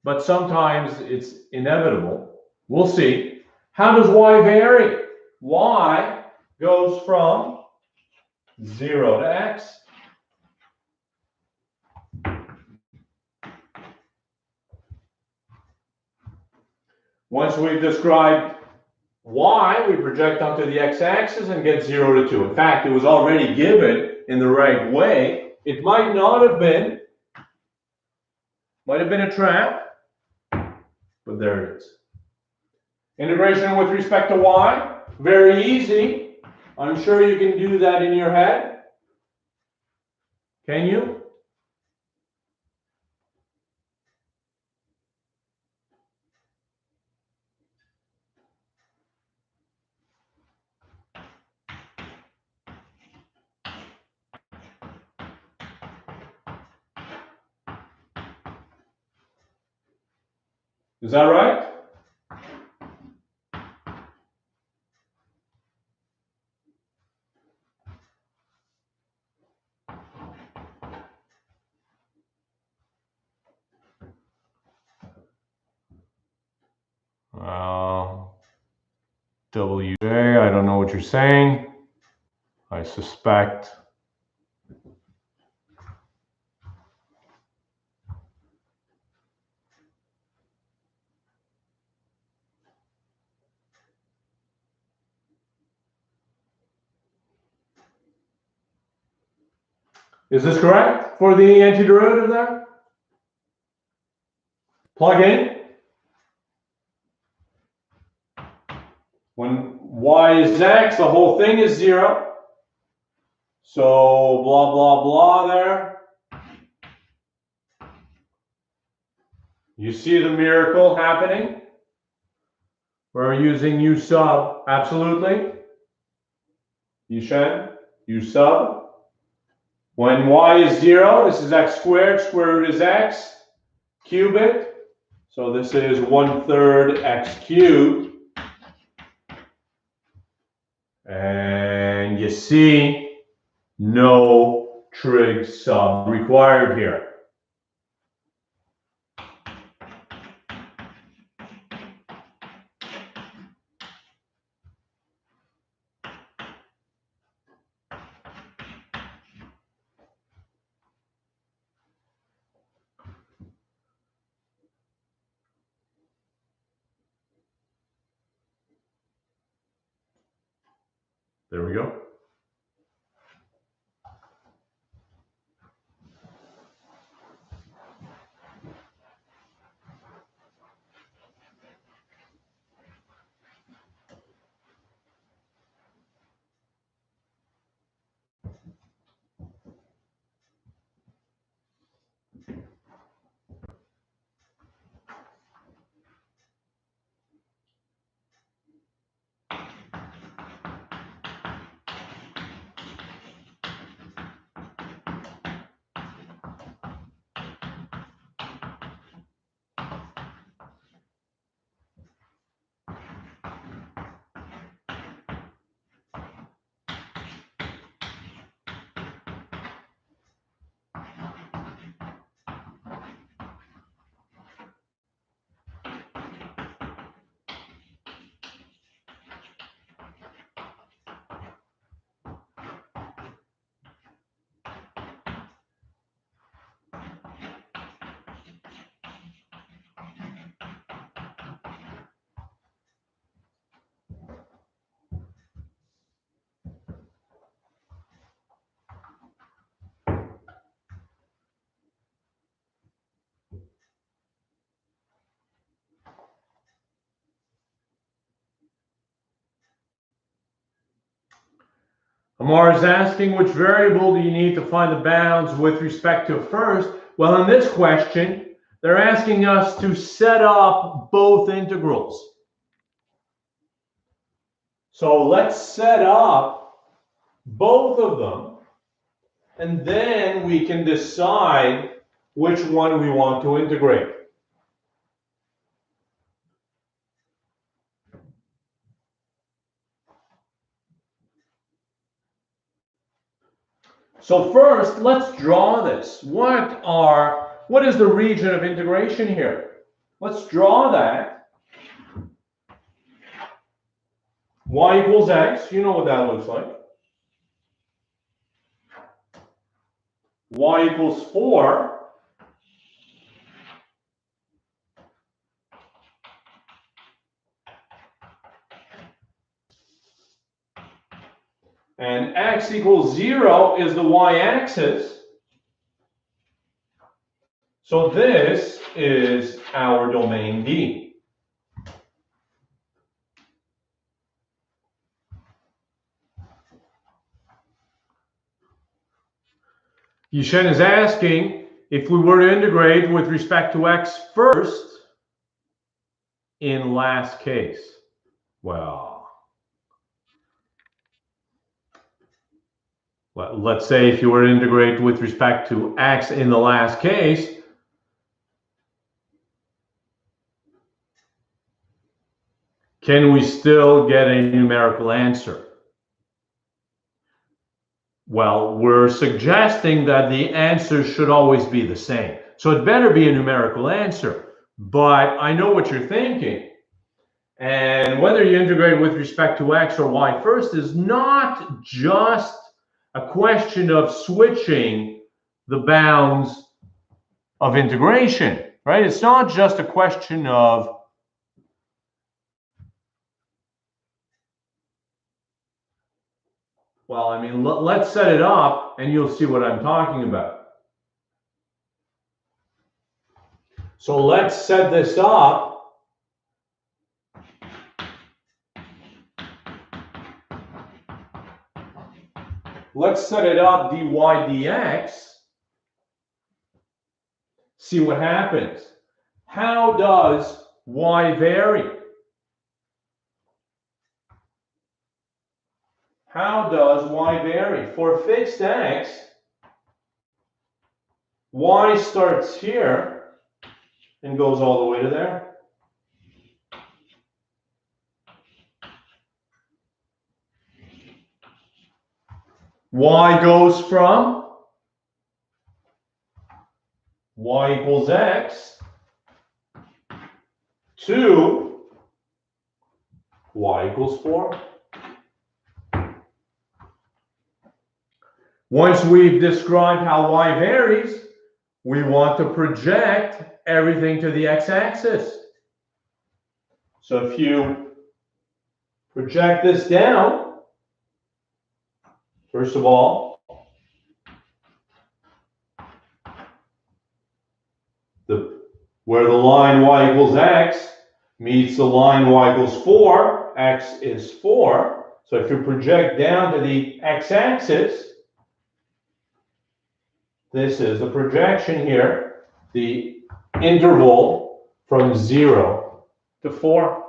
but sometimes it's inevitable. We'll see. How does y vary? Y goes from 0 to x. Once we've described y, we project onto the x-axis and get 0 to 2. In fact, it was already given in the right way. It might not have been. Might have been a trap, but there it is. Integration with respect to y, very easy. I'm sure you can do that in your head. Can you? Is that right? WJ, I don't know what you're saying. I suspect. Is this correct for the antiderivative there? Plug in. When y is x, the whole thing is 0. So blah, blah, blah there. You see the miracle happening? We're using u sub, absolutely. Yushen, u sub. When y is 0, this is x squared, square root is x, cube it. So this is 1/3 x cubed. And you see no trig sub required here. There we go. Amar is asking, which variable do you need to find the bounds with respect to first? Well, in this question, they're asking us to set up both integrals. So let's set up both of them, and then we can decide which one we want to integrate. So first, let's draw this. What is the region of integration here? Let's draw that. Y equals x, you know what that looks like. Y equals 4. x equals 0 is the y-axis. So this is our domain D. Yishen is asking if we were to integrate with respect to x first in last case. Well, let's say if you were to integrate with respect to x in the last case, can we still get a numerical answer? Well, we're suggesting that the answer should always be the same. So it better be a numerical answer. But I know what you're thinking. And whether you integrate with respect to x or y first is not just a question of switching the bounds of integration, right? It's not just a question of well, I mean, let's set it up and you'll see what I'm talking about. So let's set this up. Let's set it up dy dx. See what happens. How does y vary? How does y vary? For fixed x, y starts here and goes all the way to there. Y goes from y equals x to y equals 4. Once we've described how y varies, we want to project everything to the x-axis. So if you project this down, first of all, where the line y equals x meets the line y equals 4, x is 4. So if you project down to the x-axis, this is the projection here, the interval from 0 to 4.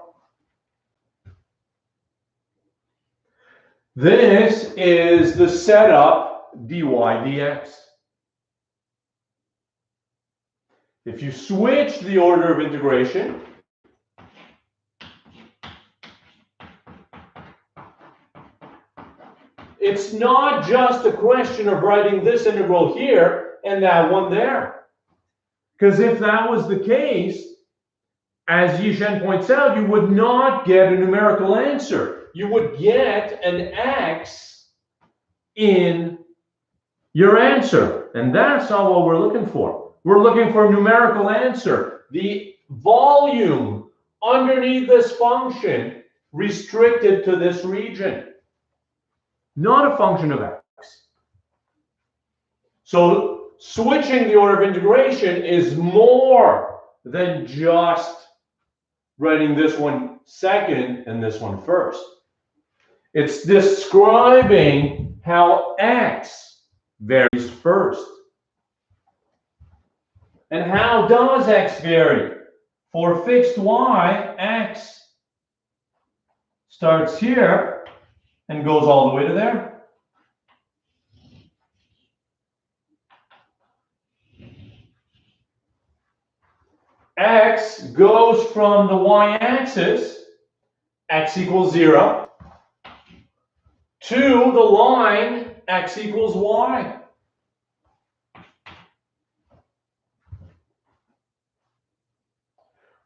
This is the setup dy dx. If you switch the order of integration, it's not just a question of writing this integral here and that one there. Because if that was the case, as Yishen points out, you would not get a numerical answer. You would get an x in your answer. And that's not what we're looking for. We're looking for a numerical answer. The volume underneath this function restricted to this region, not a function of x. So switching the order of integration is more than just writing this one second and this one first. It's describing how x varies first. And how does x vary? For fixed y, x starts here and goes all the way to there. X goes from the y-axis, x equals 0, to the line, x equals y.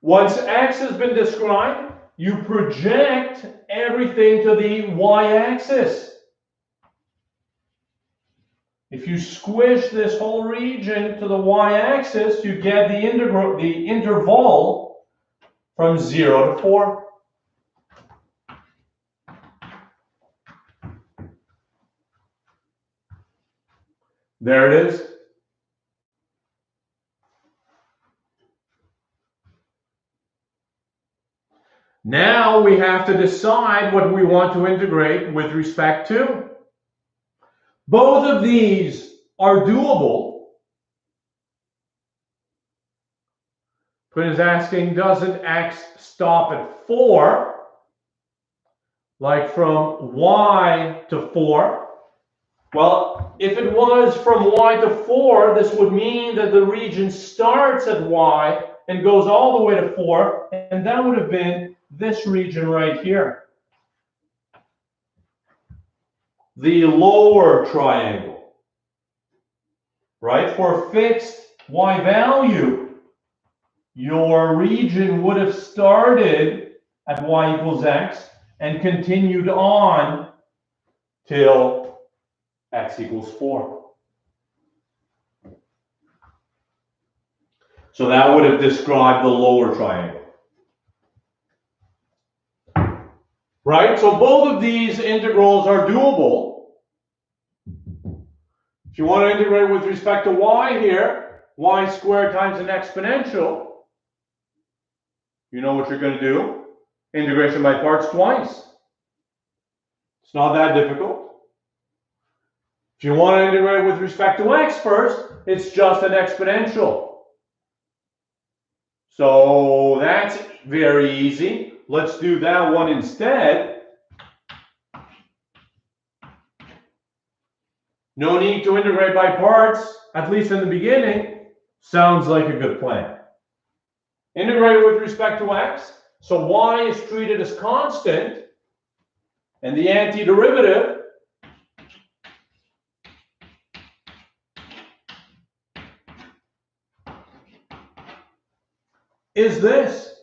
Once x has been described, you project everything to the y-axis. If you squish this whole region to the y-axis, you get the interval from 0 to 4. There it is. Now we have to decide what we want to integrate with respect to. Both of these are doable. Quinn is asking, doesn't x stop at 4? Like from y to 4? Well, if it was from y to 4, this would mean that the region starts at y and goes all the way to 4, and that would have been this region right here. The lower triangle, right? For a fixed y value, your region would have started at y equals x and continued on till x equals 4. So that would have described the lower triangle. Right? So both of these integrals are doable. If you want to integrate with respect to y here, y squared times an exponential, you know what you're going to do. Integration by parts twice. It's not that difficult. If you want to integrate with respect to x first, it's just an exponential. So that's very easy. Let's do that one instead. No need to integrate by parts, at least in the beginning. Sounds like a good plan. Integrate with respect to x. So y is treated as constant, and the antiderivative is this.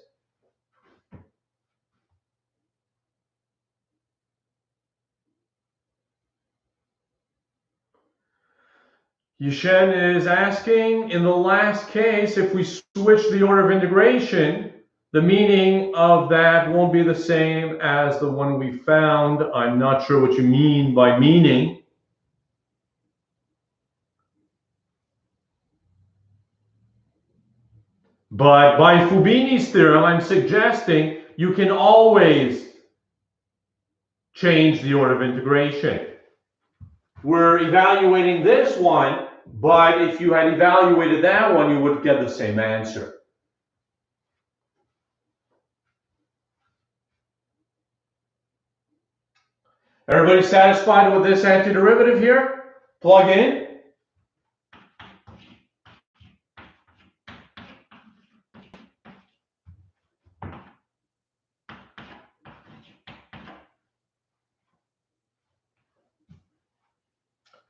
Yishen is asking, in the last case, if we switch the order of integration, the meaning of that won't be the same as the one we found. I'm not sure what you mean by meaning. But by Fubini's theorem, I'm suggesting you can always change the order of integration. We're evaluating this one, but if you had evaluated that one, you would get the same answer. Everybody satisfied with this antiderivative here? Plug in.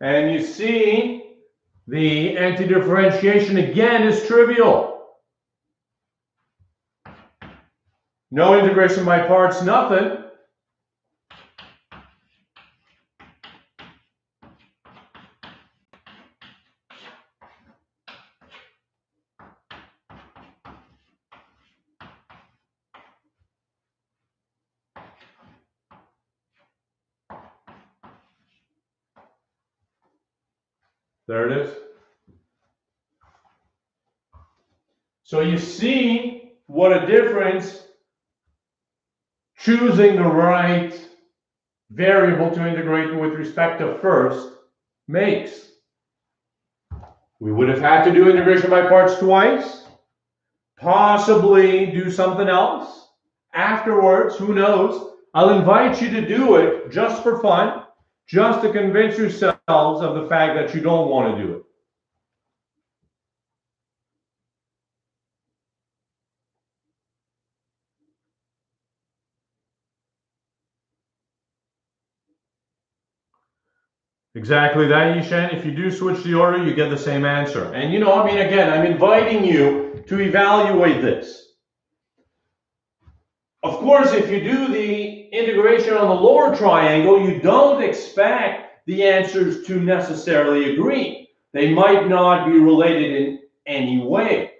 And you see the antidifferentiation again is trivial. No integration by parts, nothing. There it is. So you see what a difference choosing the right variable to integrate with respect to first makes. We would have had to do integration by parts twice, possibly do something else afterwards, who knows. I'll invite you to do it just for fun, just to convince yourselves of the fact that you don't want to do it. Exactly that, Yishen. If you do switch the order, you get the same answer. And again, I'm inviting you to evaluate this. Of course, if you do the integration on the lower triangle, you don't expect the answers to necessarily agree. They might not be related in any way,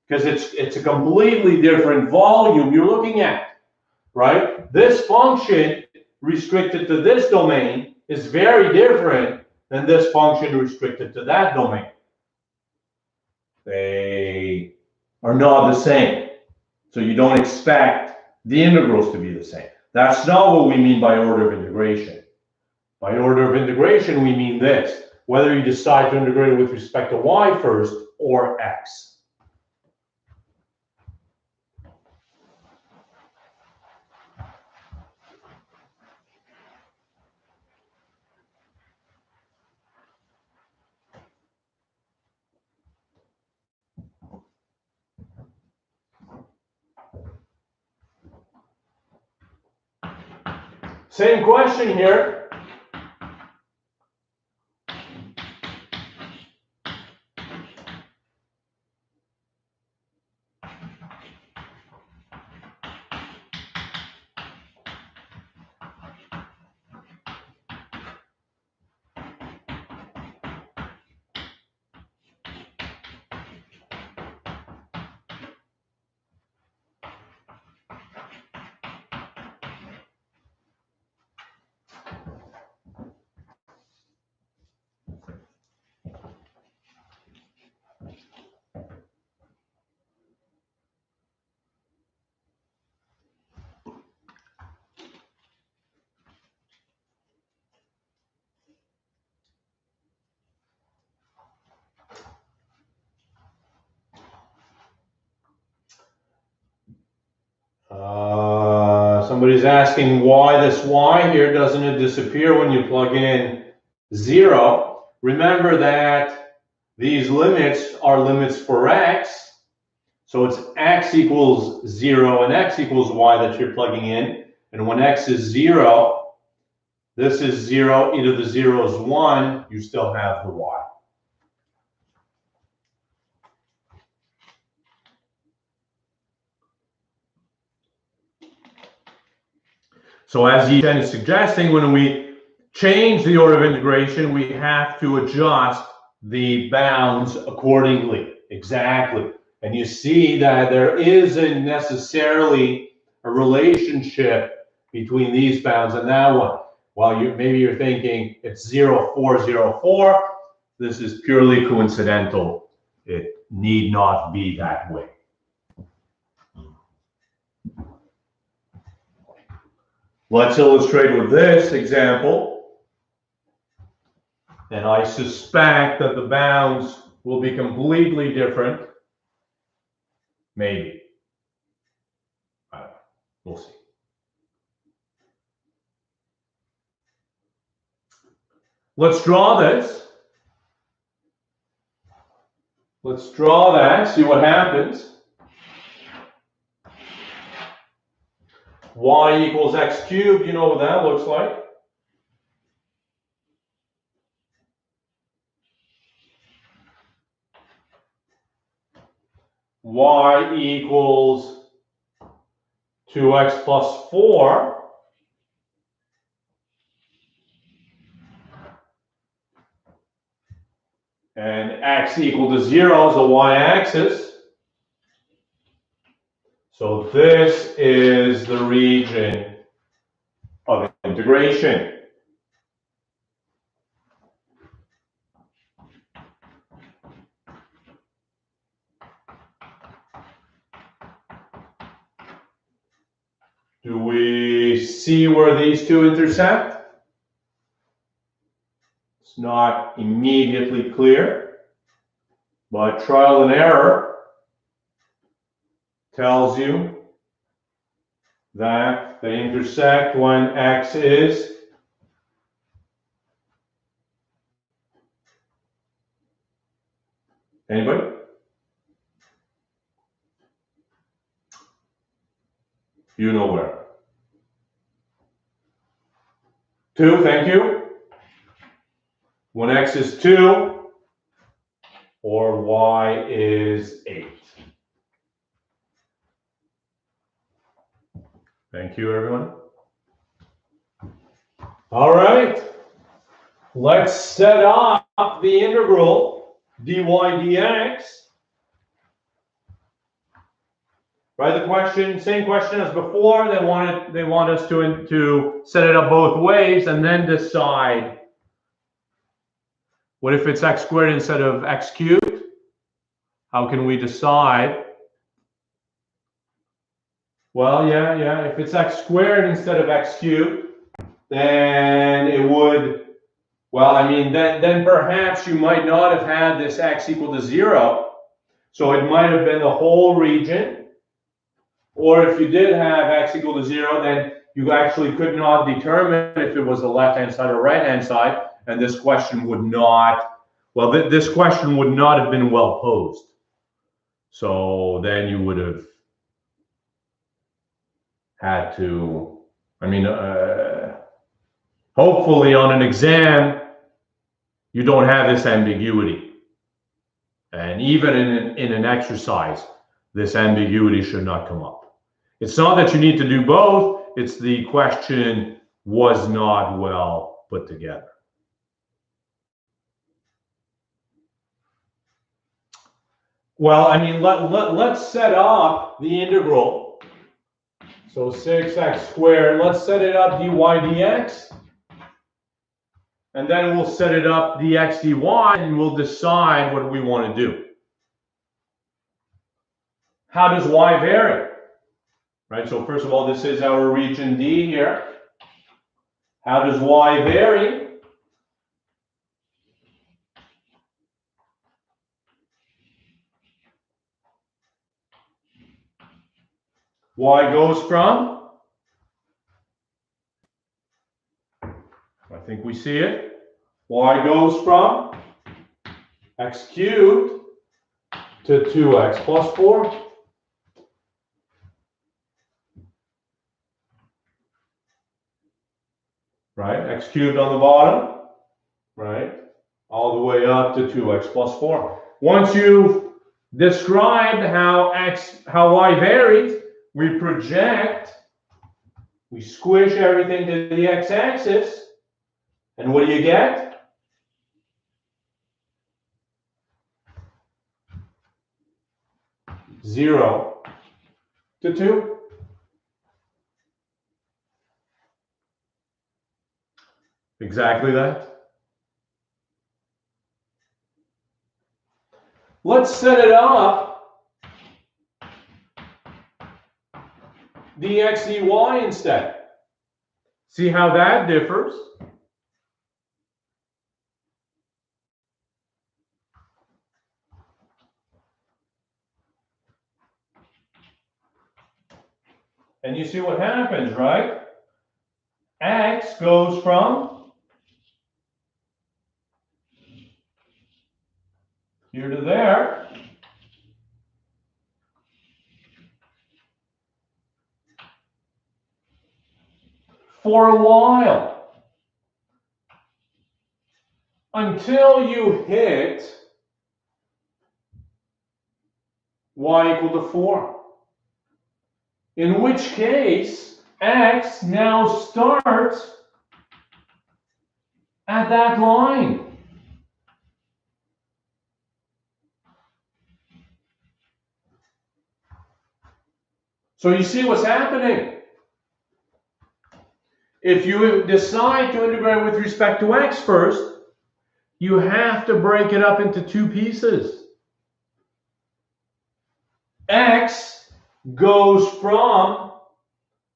because it's a completely different volume you're looking at, right? This function restricted to this domain is very different then this function restricted to that domain. They are not the same. So you don't expect the integrals to be the same. That's not what we mean by order of integration. By order of integration, we mean this: whether you decide to integrate it with respect to y first or x. Same question here. Somebody's asking why this y here doesn't it disappear when you plug in 0. Remember that these limits are limits for x. So it's x equals 0 and x equals y that you're plugging in. And when x is 0, this is 0, e to the 0 is 1, you still have the y. So as Yi-Chen is suggesting, when we change the order of integration, we have to adjust the bounds accordingly. Exactly. And you see that there isn't necessarily a relationship between these bounds and that one. While maybe you're thinking it's 0, 4, 0, 4, this is purely coincidental. It need not be that way. Let's illustrate with this example. And I suspect that the bounds will be completely different. Maybe. I don't know. We'll see. Let's draw this. Let's draw that, see what happens. Y equals x cubed, you know what that looks like. Y equals 2x plus 4. And x equal to 0 is the y-axis. So this is the region of integration. Do we see where these two intersect? It's not immediately clear, but trial and error tells you that they intersect when x is anybody? You know where. 2, thank you. When x is 2 or y is 8. Thank you, everyone. All right. Let's set up the integral dy dx. Right, the question, same question as before. They want us to set it up both ways and then decide What if it's x squared instead of x cubed? How can we decide? Well, yeah. If it's x squared instead of x cubed, then it would, well, I mean, then perhaps you might not have had this x equal to 0. So it might have been the whole region. Or if you did have x equal to 0, then you actually could not determine if it was the left-hand side or right-hand side. And this question would not, well, this question would not have been well posed. So then you would have had to, I mean, hopefully on an exam, you don't have this ambiguity. And even in an exercise, this ambiguity should not come up. It's not that you need to do both, it's the question was not well put together. Well, I mean, let's set up the integral. So 6x squared, let's set it up dy dx. And then we'll set it up dx dy, and we'll decide what we want to do. How does y vary? Right, so first of all, this is our region D here. How does y vary? Y goes from, I think we see it, y goes from x cubed to 2x plus 4. Right, x cubed on the bottom, right, all the way up to 2x plus 4. Once you've described how y varies, we project, we squish everything to the x-axis, and what do you get? Zero to 2. Exactly that. Let's set it up dx dy instead. See how that differs? And you see what happens, right? X goes from here to there. For a while. Until you hit y equal to 4. In which case, x now starts at that line. So you see what's happening. If you decide to integrate with respect to x first, you have to break it up into two pieces. X goes from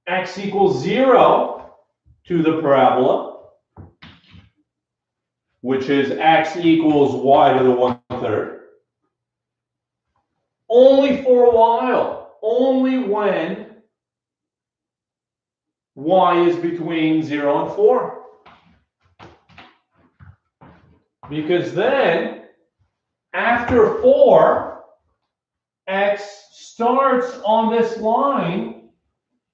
x equals 0 to the parabola, which is x equals y to the 1/3. Only for a while, only when y is between 0 and 4. Because then, after 4, x starts on this line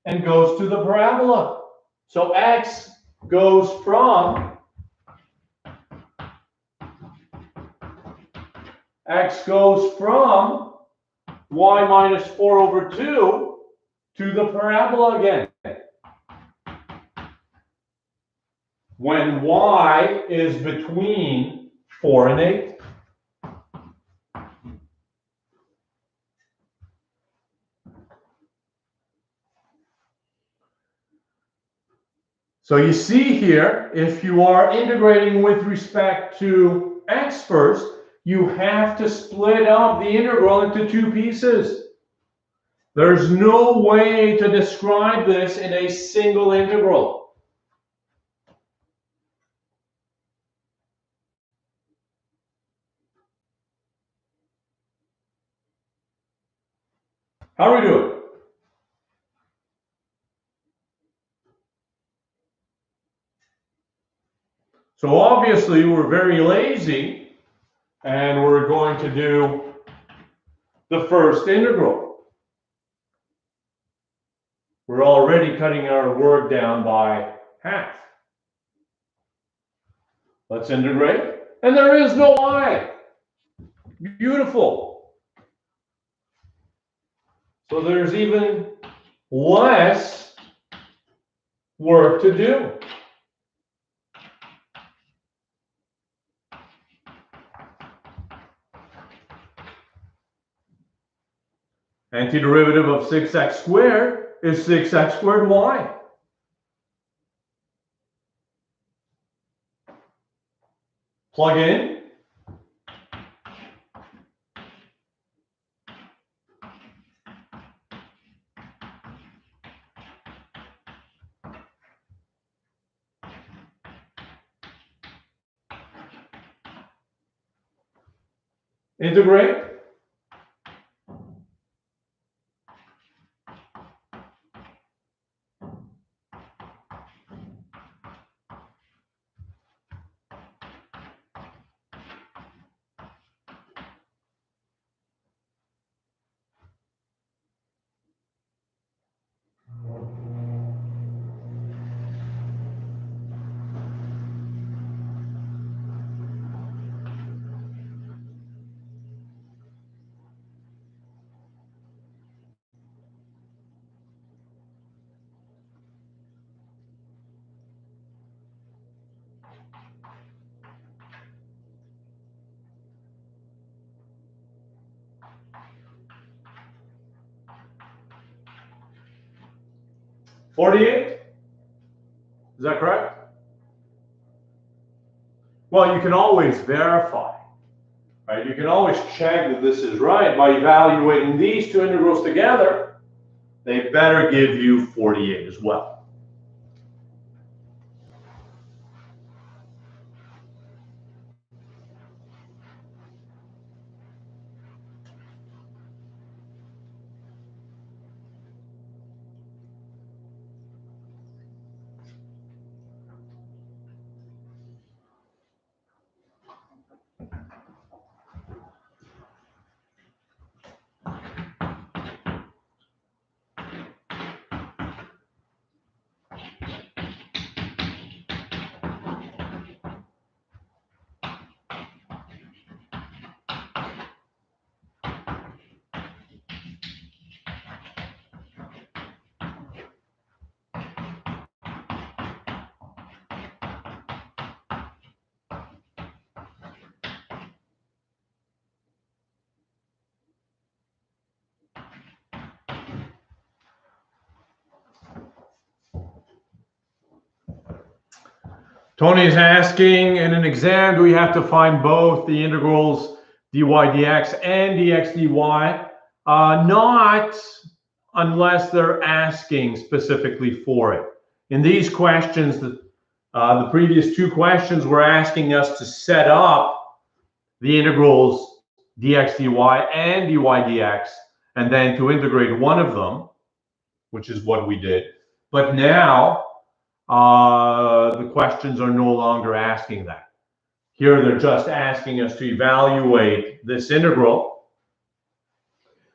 and goes to the parabola. So x goes from y minus 4 over 2 to the parabola again. When y is between 4 and 8. So you see here, if you are integrating with respect to x first, you have to split up the integral into two pieces. There's no way to describe this in a single integral. How are we doing? So obviously we're very lazy and we're going to do the first integral. We're already cutting our work down by half. Let's integrate. And there is no y. Beautiful. So there's even less work to do. Antiderivative of 6x squared is 6x squared y. Plug in. Integrate. $48? Is that correct? Well, you can always verify, right? You can always check that this is right by evaluating these two integrals together. They better give you 48 as well. Tony is asking, in an exam, do we have to find both the integrals dy dx and dx dy? Not unless they're asking specifically for it. In these questions, the previous two questions were asking us to set up the integrals dx dy and dy dx, and then to integrate one of them, which is what we did. But now, the questions are no longer asking that. Here they're just asking us to evaluate this integral.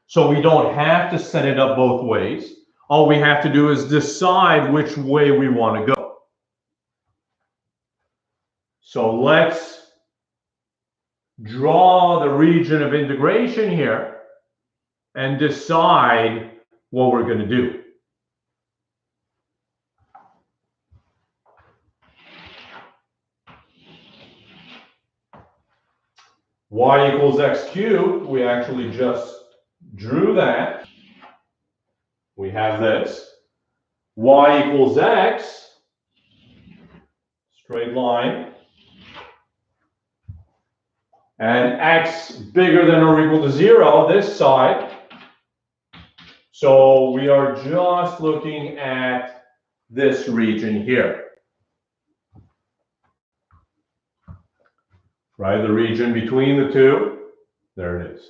So we don't have to set it up both ways. All we have to do is decide which way we want to go. So let's draw the region of integration here and decide what we're going to do. Y equals x cubed, we actually just drew that. We have this. Y equals x, straight line. and x bigger than or equal to 0 this side. So we are just looking at this region here. Right, the region between the two, there it is.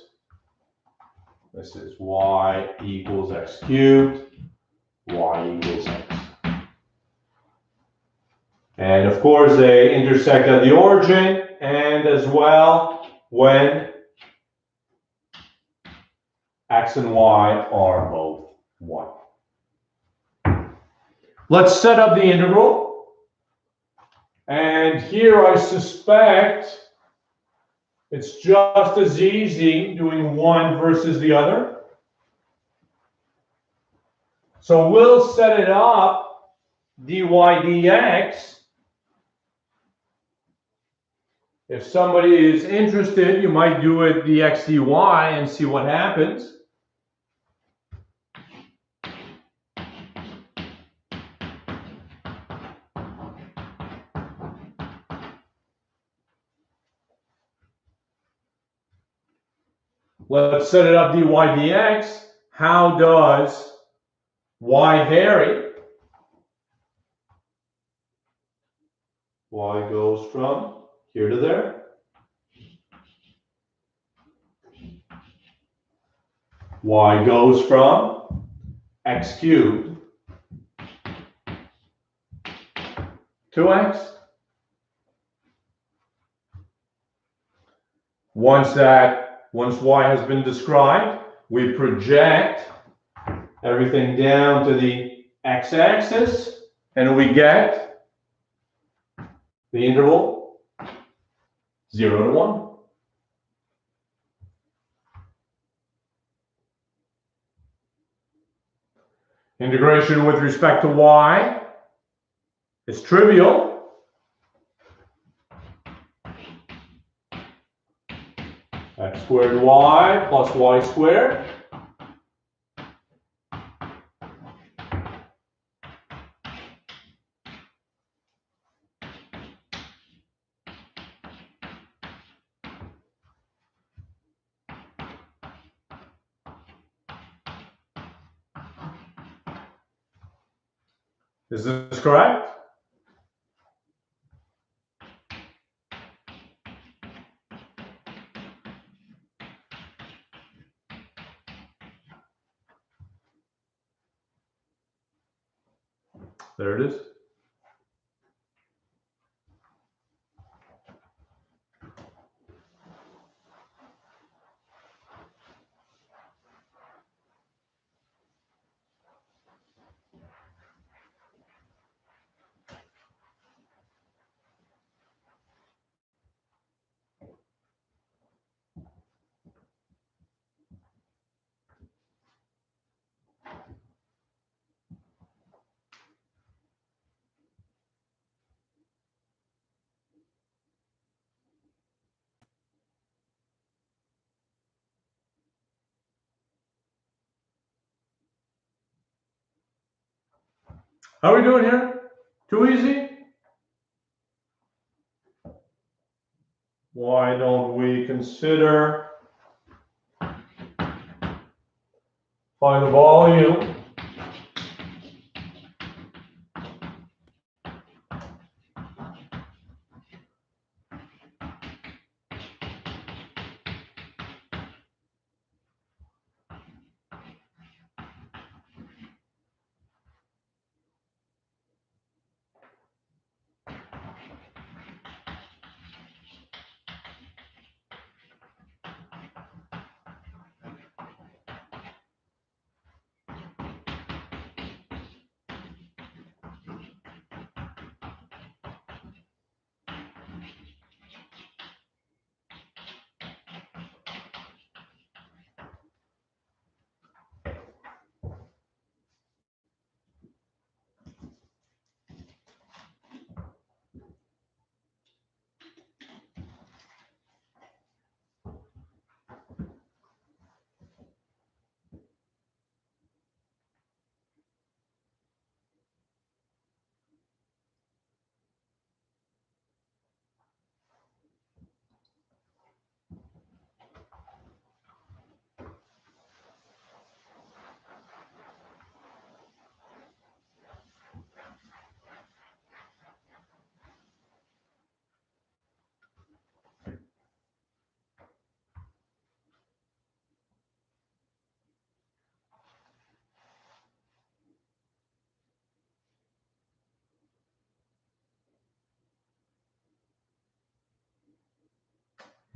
This is y equals x cubed, y equals x. And of course, they intersect at the origin and as well when x and y are both 1. Let's set up the integral. And here I suspect it's just as easy doing one versus the other. So we'll set it up dy dx. If somebody is interested, you might do it dx dy and see what happens. Let's set it up dy dx. How does y vary? Y goes from here to there. Y goes from x cubed to x. Once y has been described, we project everything down to the x-axis, and we get the interval 0 to 1. Integration with respect to y is trivial. X squared y plus y squared. Is this correct? There it is. How are we doing here? Too easy? Why don't we consider find the volume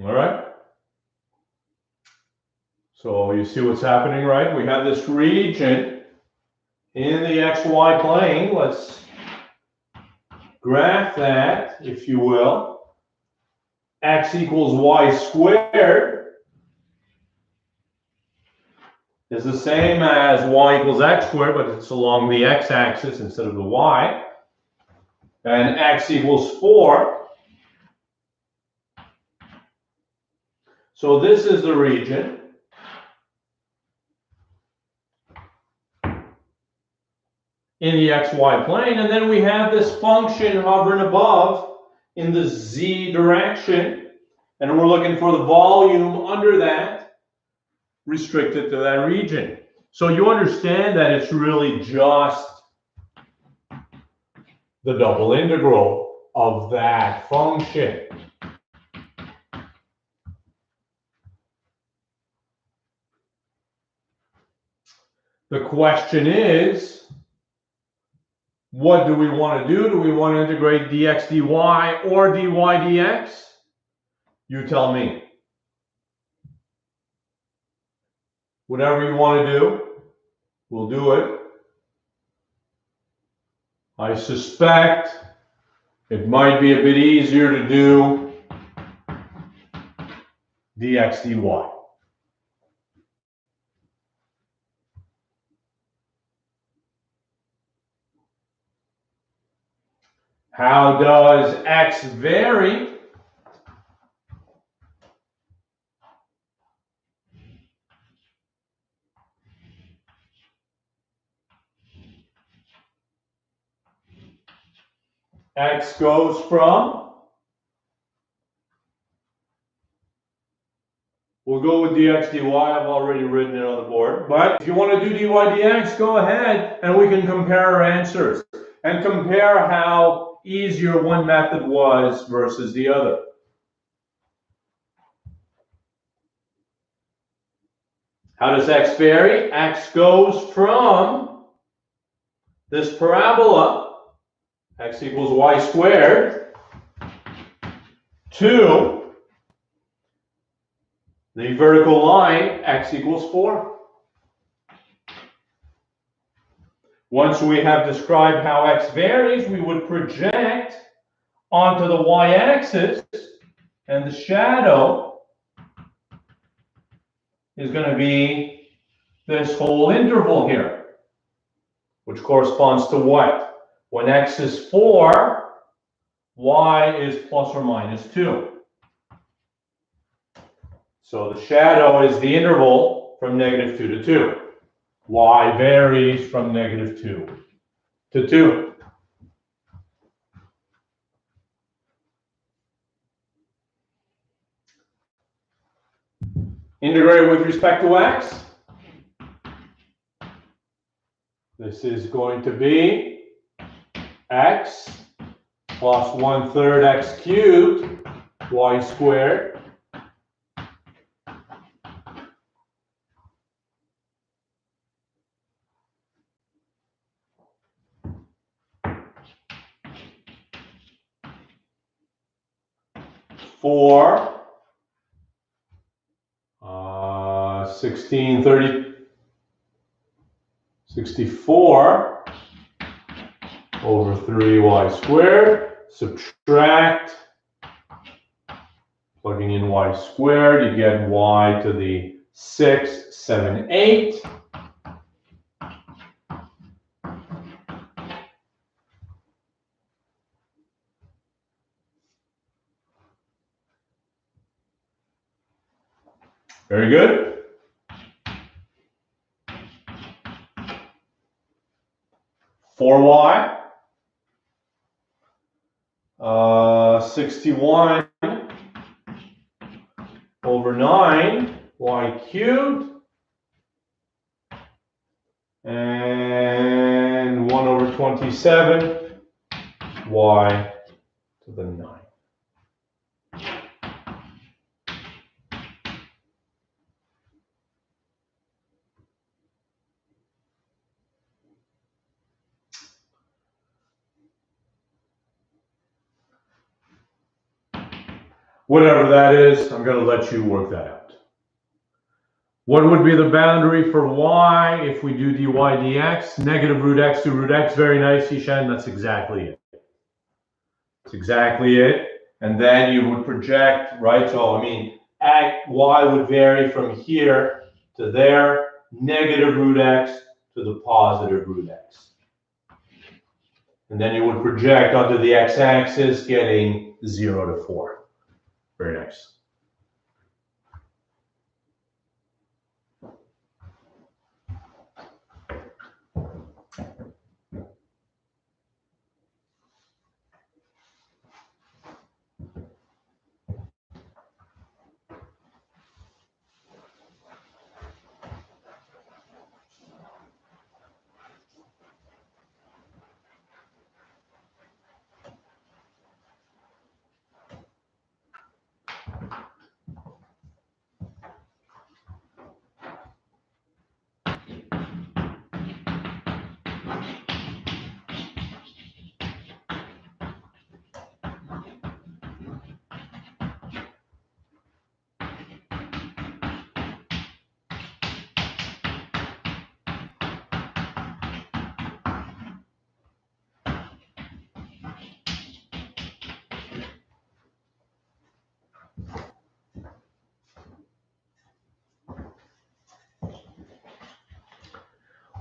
All right. So you see what's happening, right? We have this region in the xy plane. Let's graph that, if you will. X equals y squared is the same as y equals x squared, but it's along the x-axis instead of the y. And x equals 4. So this is the region. In the xy plane, and then we have this function hovering above in the z direction, and we're looking for the volume under that restricted to that region. So you understand that it's really just the double integral of that function. The question is, what do we want to do? Do we want to integrate dx dy or dy dx? You tell me. Whatever you want to do, we'll do it. I suspect it might be a bit easier to do dx dy. How does x vary? X goes from, we'll go with dx dy, I've already written it on the board, but if you want to do dy dx, go ahead and we can compare our answers and compare how easier one method was versus the other. How does x vary? X goes from this parabola, x equals y squared, to the vertical line, x equals 4. Once we have described how x varies, we would project onto the y-axis, and the shadow is going to be this whole interval here, which corresponds to what? When x is 4, y is plus or minus 2. So the shadow is the interval from -2 to 2. Y varies from -2 to 2. Integrate with respect to x. This is going to be x plus 1/3 x cubed y squared for 64 over 3y squared. Subtract, plugging in y squared, you get y to the 6, 7, 8. Very good. 4y, 61 over 9, y cubed, and 1 over 27, y to the 9. Whatever that is, I'm going to let you work that out. What would be the boundary for y if we do dy dx? Negative root x to root x. Very nice, Ishan. That's exactly it. That's exactly it. And then you would project, right? So, I mean, y would vary from here to there, negative root x to the positive root x. And then you would project onto the x-axis, getting 0 to 4. Very nice.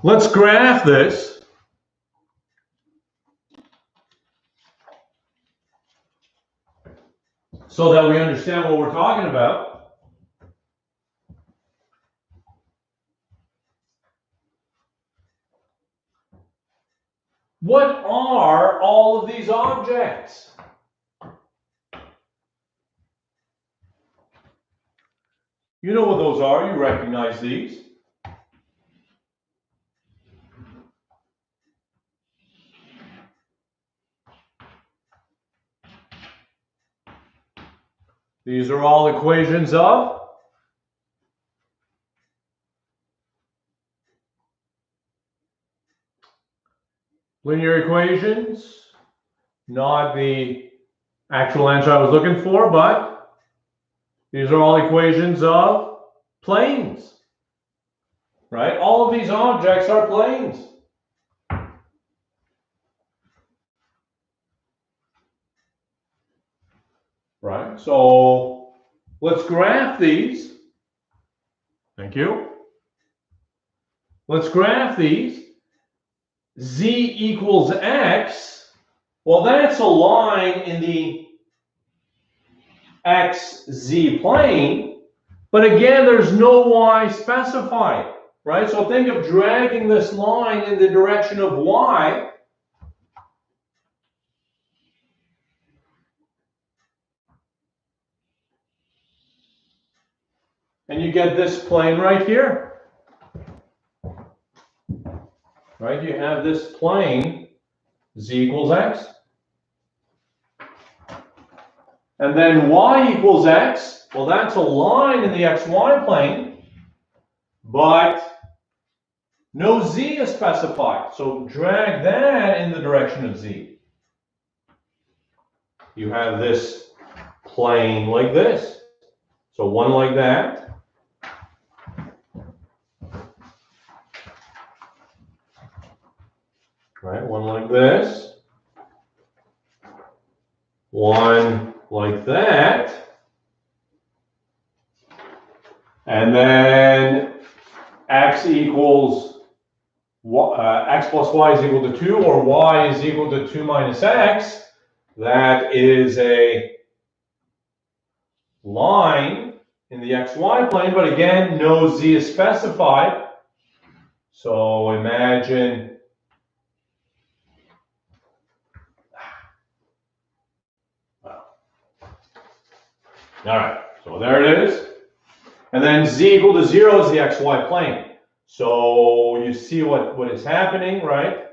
Let's graph this. So that we understand what we're talking about. What are all of these objects? You know what those are. You recognize these. These are all equations of linear equations. Not the actual answer I was looking for, but these are all equations of planes. Right? All of these objects are planes. Right? So let's graph these. Thank you. Let's graph these. Z equals x. Well, that's a line in the xz plane. But again, there's no y specified. Right? So think of dragging this line in the direction of y. And you get this plane right here. Right? You have this plane, z equals x. And then y equals x. Well, that's a line in the xy plane, but no z is specified. So drag that in the direction of z. You have this plane like this. So one like that. Right, one like this. One like that. And then x equals x plus y is equal to 2, or y is equal to 2 minus x. That is a line in the xy plane, but again, no z is specified. So imagine all right, so there it is. And then z equal to 0 is the xy plane. So you see what is happening, right?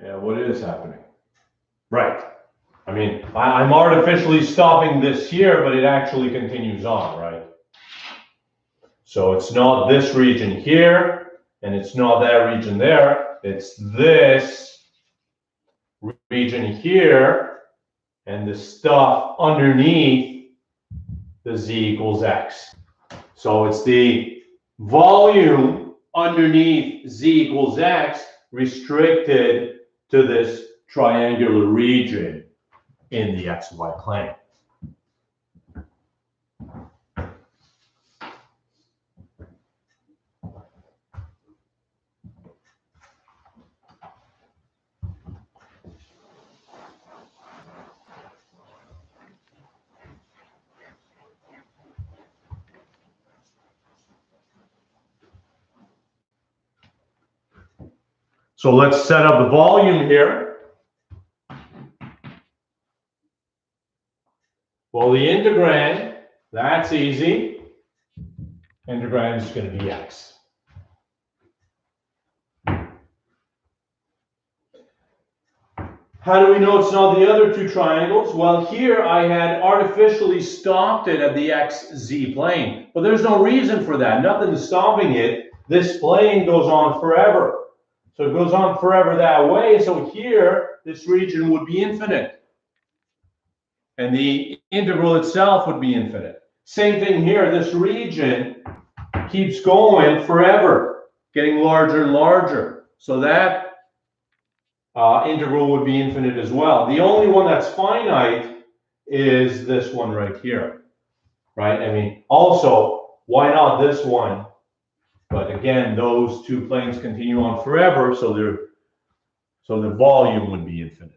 Yeah, what is happening? Right. I mean, I'm artificially stopping this here, but it actually continues on, right? So it's not this region here, And it's not that region there, it's this region here, and the stuff underneath the z equals x. So it's the volume underneath z equals x restricted to this triangular region in the xy plane. So let's set up the volume here. Well, the integrand, that's easy. Integrand is going to be x. How do we know it's not the other two triangles? Well, here I had artificially stopped it at the xz plane, but there's no reason for that. Nothing is stopping it. This plane goes on forever. So it goes on forever that way. So here, this region would be infinite. And the integral itself would be infinite. Same thing here. This region keeps going forever, getting larger and larger. So that integral would be infinite as well. The only one that's finite is this one right here, right? I mean, also, why not this one? But again, those two planes continue on forever, so the volume would be infinite.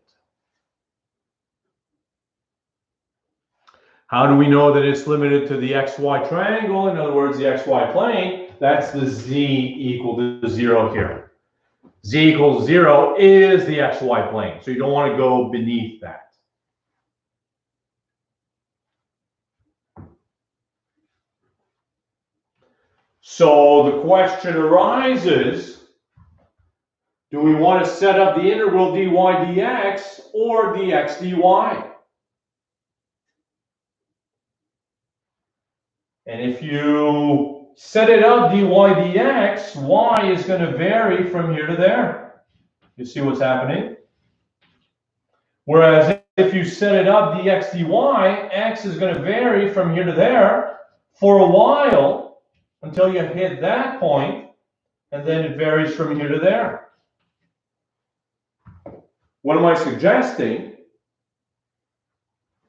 How do we know that it's limited to the xy triangle? In other words, the xy plane, that's the z equal to 0 here. Z equals 0 is the xy plane, so you don't want to go beneath that. So the question arises, do we want to set up the integral dy dx or dx dy? And if you set it up dy dx, y is going to vary from here to there. You see what's happening? Whereas if you set it up dx dy, x is going to vary from here to there for a while until you hit that point, and then it varies from here to there. What am I suggesting?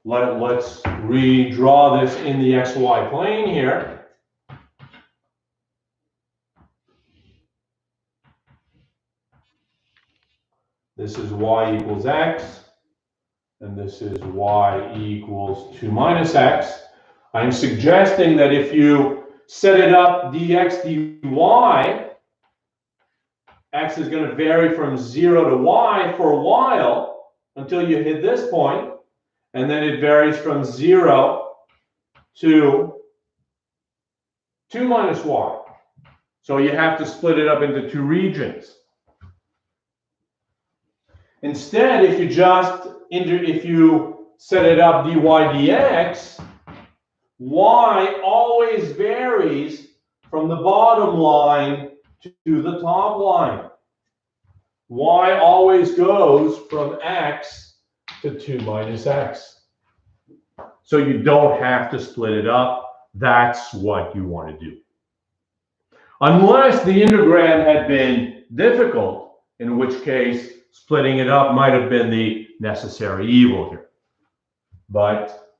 Let's redraw this in the xy plane here. This is y equals x, and this is y equals 2 minus x. I'm suggesting that if you set it up dx dy, x is going to vary from 0 to y for a while until you hit this point, and then it varies from 0 to 2 minus y. So you have to split it up into two regions. Instead, if you set it up dy dx, y always varies from the bottom line to the top line. Y always goes from x to 2 minus x. So you don't have to split it up. That's what you want to do. Unless the integrand had been difficult, in which case splitting it up might have been the necessary evil here. But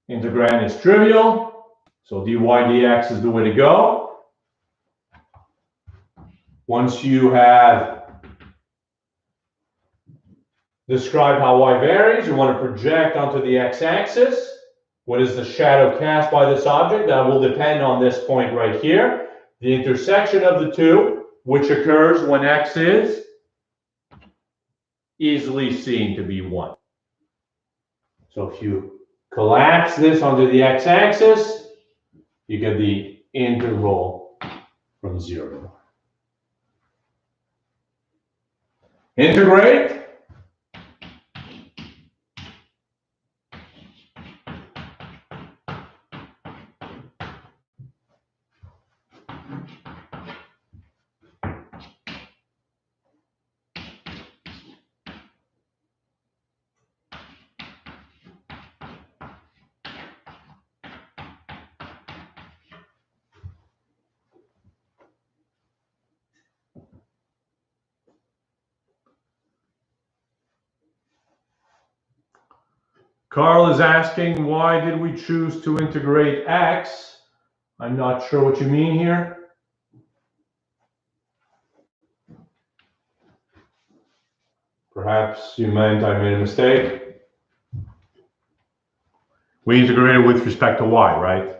integrand is trivial, so dy dx is the way to go. Once you have described how y varies, you want to project onto the x-axis. What is the shadow cast by this object? That will depend on this point right here. The intersection of the two, which occurs when x is easily seen to be 1. So if you collapse this onto the x-axis, you get the integral from 0 to 1. Integrate. Carl is asking, why did we choose to integrate x? I'm not sure what you mean here. Perhaps you meant I made a mistake. We integrated with respect to y, right?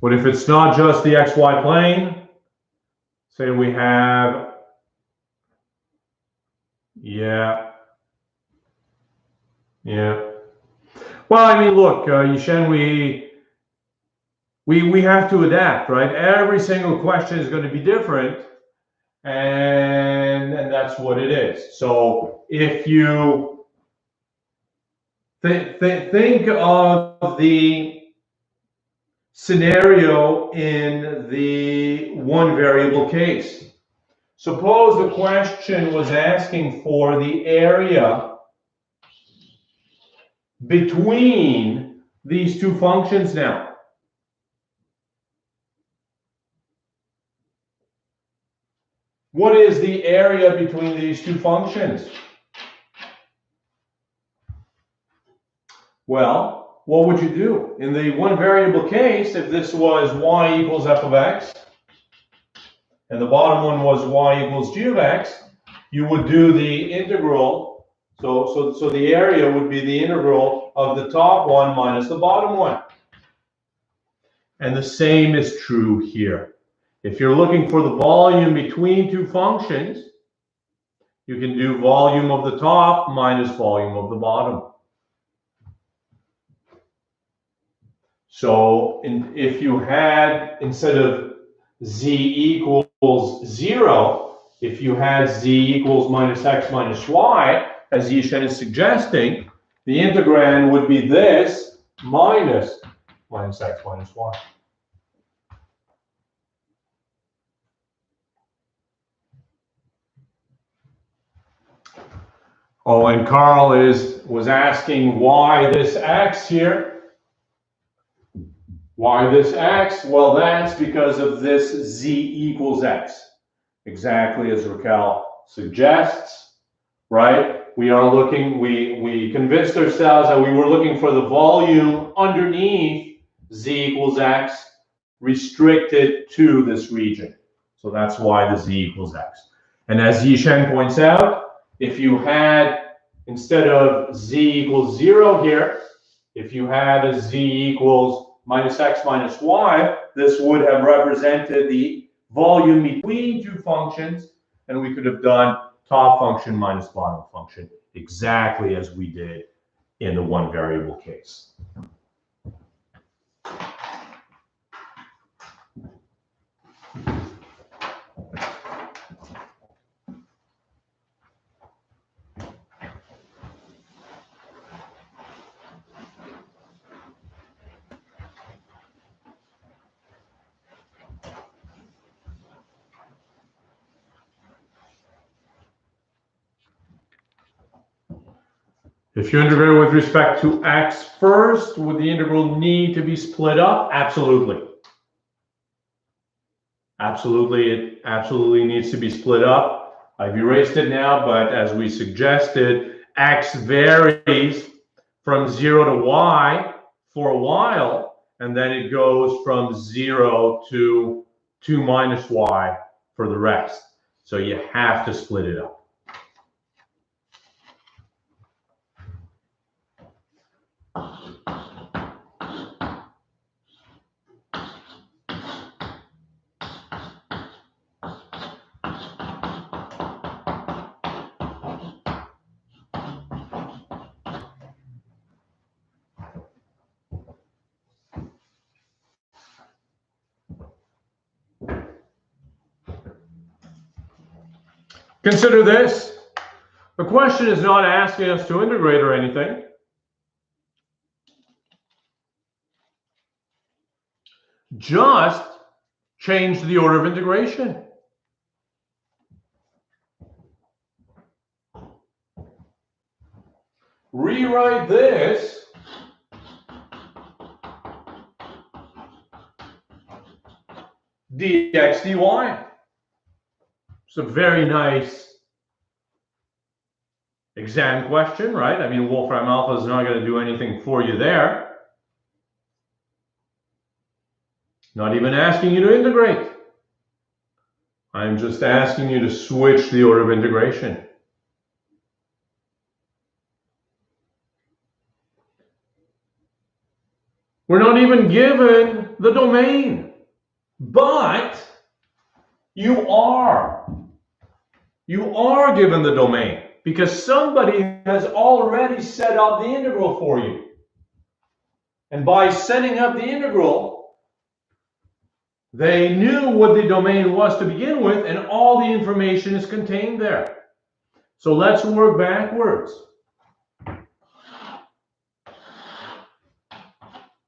But if it's not just the xy plane, say we have, yeah. Well, I mean, look, Yishen, we have to adapt, right? Every single question is going to be different, and that's what it is. So if you think of the scenario in the one variable case. Suppose the question was asking for the area between these two functions now. What is the area between these two functions? Well, what would you do? In the one variable case, if this was y equals f of x, and the bottom one was y equals g of x, you would do the integral. So the area would be the integral of the top one minus the bottom one. And the same is true here. If you're looking for the volume between two functions, you can do volume of the top minus volume of the bottom. So if you had, instead of z equals 0, if you had z equals minus x minus y, as Yishen is suggesting, the integrand would be this minus x minus y. Oh, and Carl was asking why this x here. Why this x? Well, that's because of this z equals x. Exactly as Raquel suggests, right? We are looking, we convinced ourselves that we were looking for the volume underneath z equals x restricted to this region. So that's why the z equals x. And as Yishen points out, if you had, instead of z equals 0 here, if you had a z equals minus x minus y, this would have represented the volume between two functions, and we could have done top function minus bottom function, exactly as we did in the one variable case. If you integrate with respect to x first, would the integral need to be split up? Absolutely. Absolutely, it absolutely needs to be split up. I've erased it now, but as we suggested, x varies from 0 to y for a while, and then it goes from 0 to 2 minus y for the rest. So you have to split it up. Consider this. The question is not asking us to integrate or anything. Just change the order of integration. Rewrite this dx dy. It's a very nice exam question, right? I mean, Wolfram alpha is not going to do anything for you there. Not even asking you to integrate. I'm just asking you to switch the order of integration. We're not even given the domain, but you are. You are given the domain because somebody has already set up the integral for you. And by setting up the integral, they knew what the domain was to begin with, and all the information is contained there. So let's work backwards.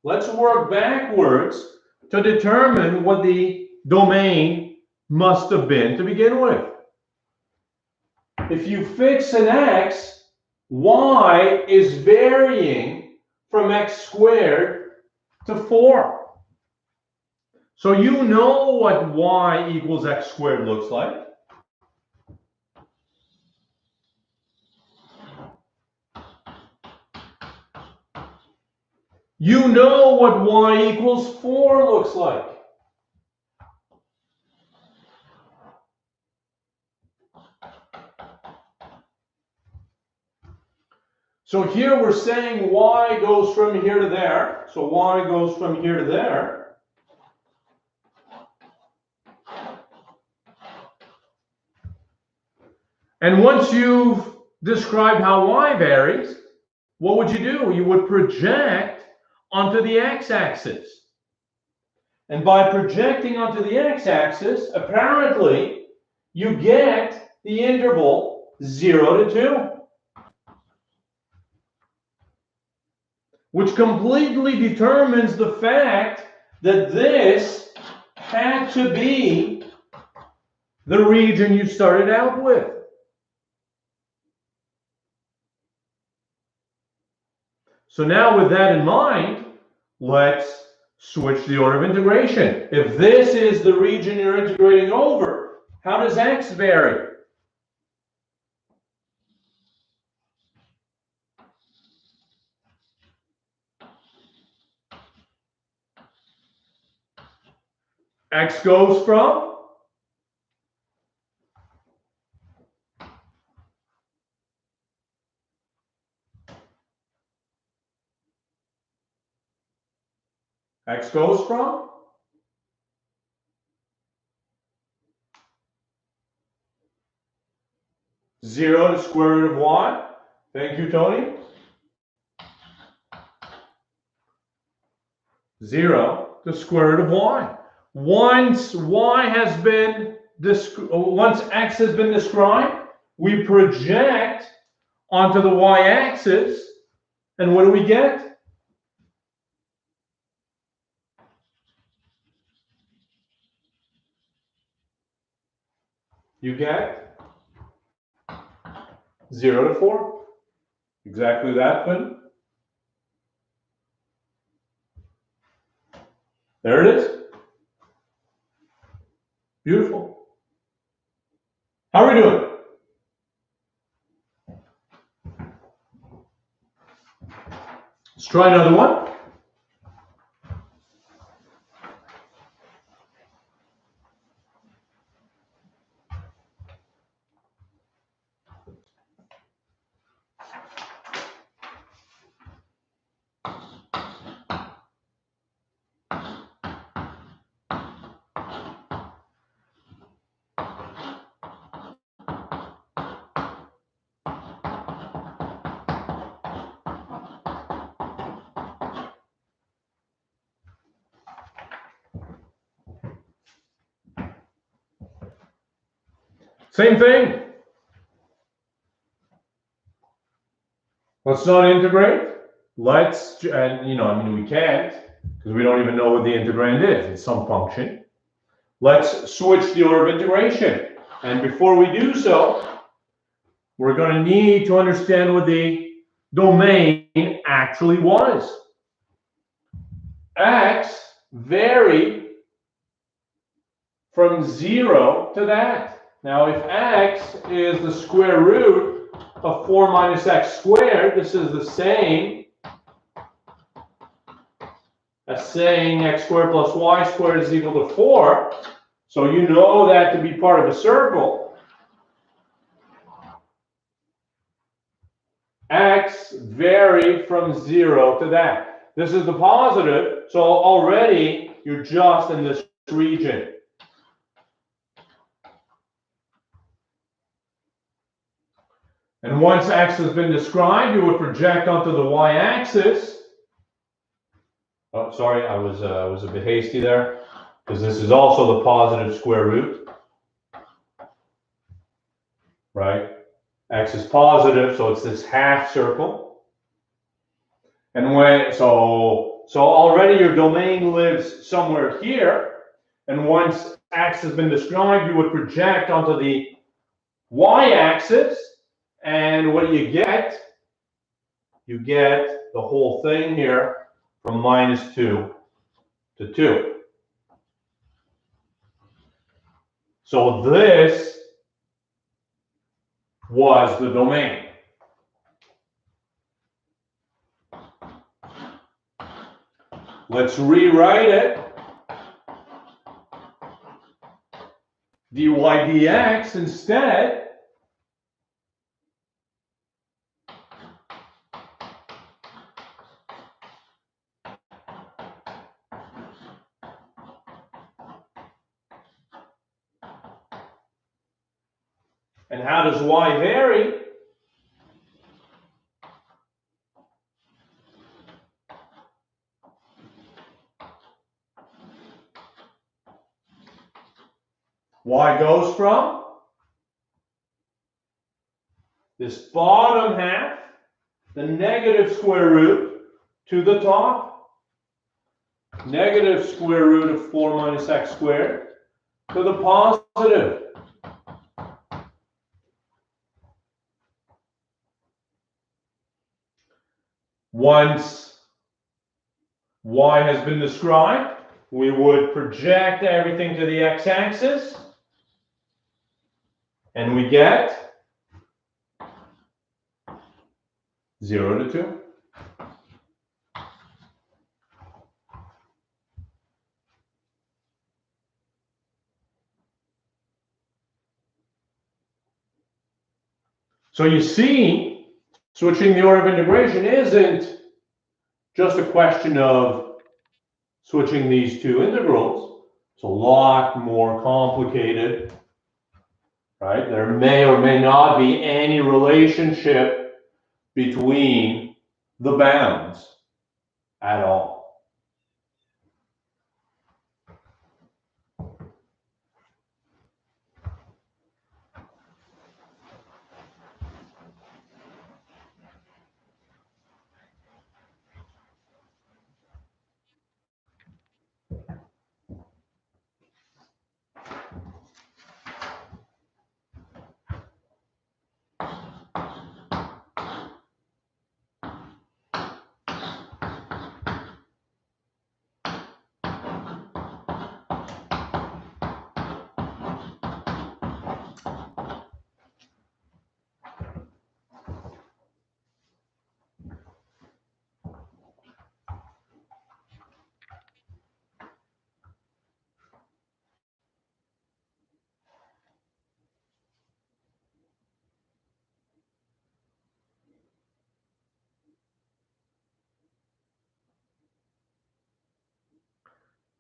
Let's work backwards to determine what the domain must have been to begin with. If you fix an x, y is varying from x squared to 4. So you know what y equals x squared looks like. You know what y equals 4 looks like. So here we're saying y goes from here to there. So y goes from here to there. And once you've described how y varies, what would you do? You would project onto the x-axis. And by projecting onto the x-axis, apparently, you get the interval 0 to 2. Which completely determines the fact that this had to be the region you started out with. So now with that in mind, let's switch the order of integration. If this is the region you're integrating over, how does x vary? X goes from X goes from 0 to square root of y. Thank you, Tony. 0 to square root of y. Once x has been described, we project onto the y-axis, and what do we get? You get 0 to 4. Exactly that, Quinn. There it is. Beautiful. How are we doing? Let's try another one. Same thing. Let's not integrate. Let's, we can't because we don't even know what the integrand is. It's some function. Let's switch the order of integration. And before we do so, we're going to need to understand what the domain actually was. X varied from 0 to that. Now, if x is the square root of 4 minus x squared, this is the same as saying x squared plus y squared is equal to 4. So you know that to be part of a circle. X vary from 0 to that. This is the positive, so already you're just in this region. And once x has been described, you would project onto the y-axis. Oh, sorry, I was a bit hasty there, because this is also the positive square root, right? X is positive, so it's this half circle. And so already your domain lives somewhere here. And once x has been described, you would project onto the y-axis. And what do you get? You get the whole thing here from -2 to 2. So this was the domain. Let's rewrite it. dy dx instead. And how does y vary? Y goes from this bottom half, the negative square root, to the top, negative square root of 4 minus x squared, to the positive. Once y has been described, we would project everything to the x-axis, and we get 0 to 2. So you see, switching the order of integration isn't just a question of switching these two integrals. It's a lot more complicated, right? There may or may not be any relationship between the bounds at all.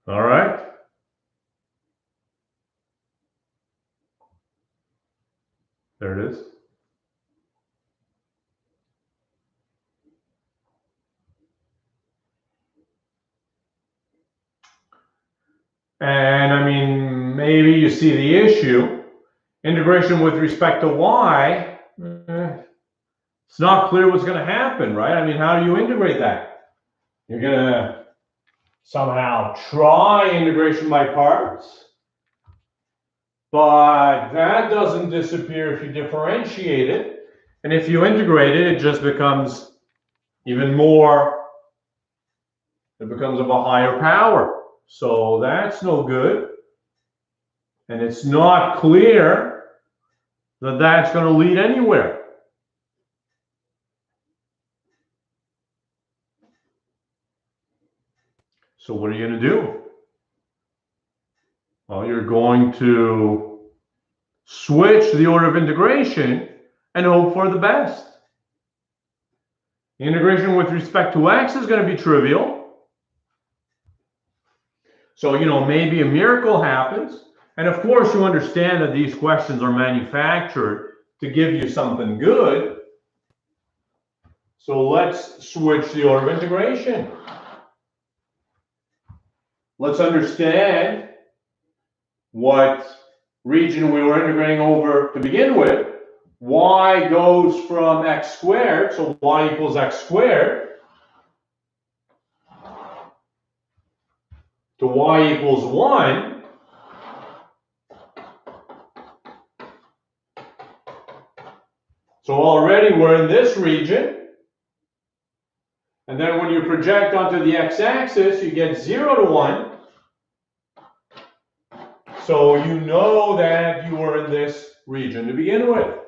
All right. There it is. And I mean, maybe you see the issue. Integration with respect to y, it's not clear what's going to happen, right? I mean, how do you integrate that? You're going to somehow try integration by parts, but that doesn't disappear if you differentiate it. And if you integrate it, it just becomes even more, it becomes of a higher power. So that's no good. And it's not clear that that's going to lead anywhere. So what are you going to do? Well, you're going to switch the order of integration and hope for the best. The integration with respect to x is going to be trivial. So, maybe a miracle happens. And of course, you understand that these questions are manufactured to give you something good. So let's switch the order of integration. Let's understand what region we were integrating over to begin with. Y goes from x squared, so y equals x squared, to y equals 1. So already we're in this region. And then when you project onto the x-axis, you get 0 to 1. So you know that you were in this region to begin with.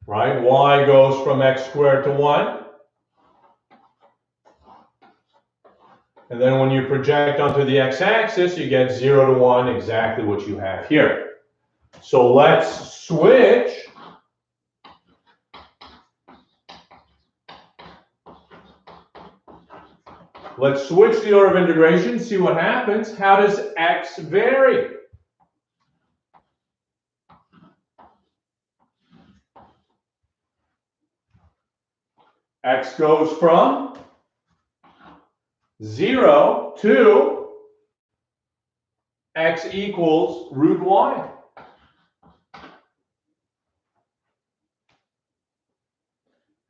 Right? Y goes from x squared to 1. And then when you project onto the x-axis, you get 0 to 1, exactly what you have here. So let's switch the order of integration, see what happens. How does x vary? X goes from 0 to x equals root y.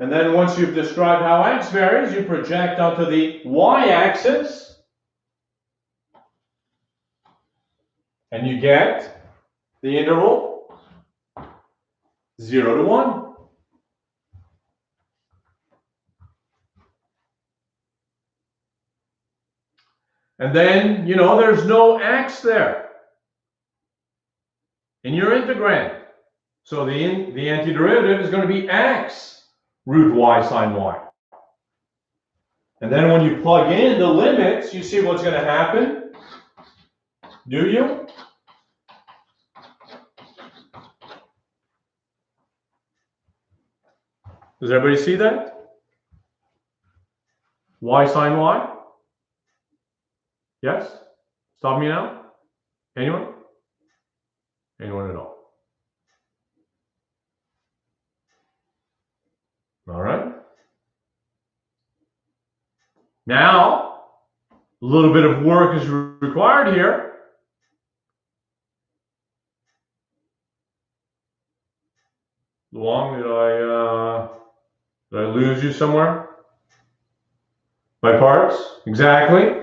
And then once you've described how x varies, you project onto the y-axis, and you get the interval 0 to 1. And then, there's no x there in your integrand. So the antiderivative is going to be x root y sine y. And then when you plug in the limits, you see what's going to happen? Do you? Does everybody see that? Y sine y? Yes? Stop me now? Anyone? Anyone at all? All right. Now, a little bit of work is required here. Luong, did I lose you somewhere? By parts? Exactly.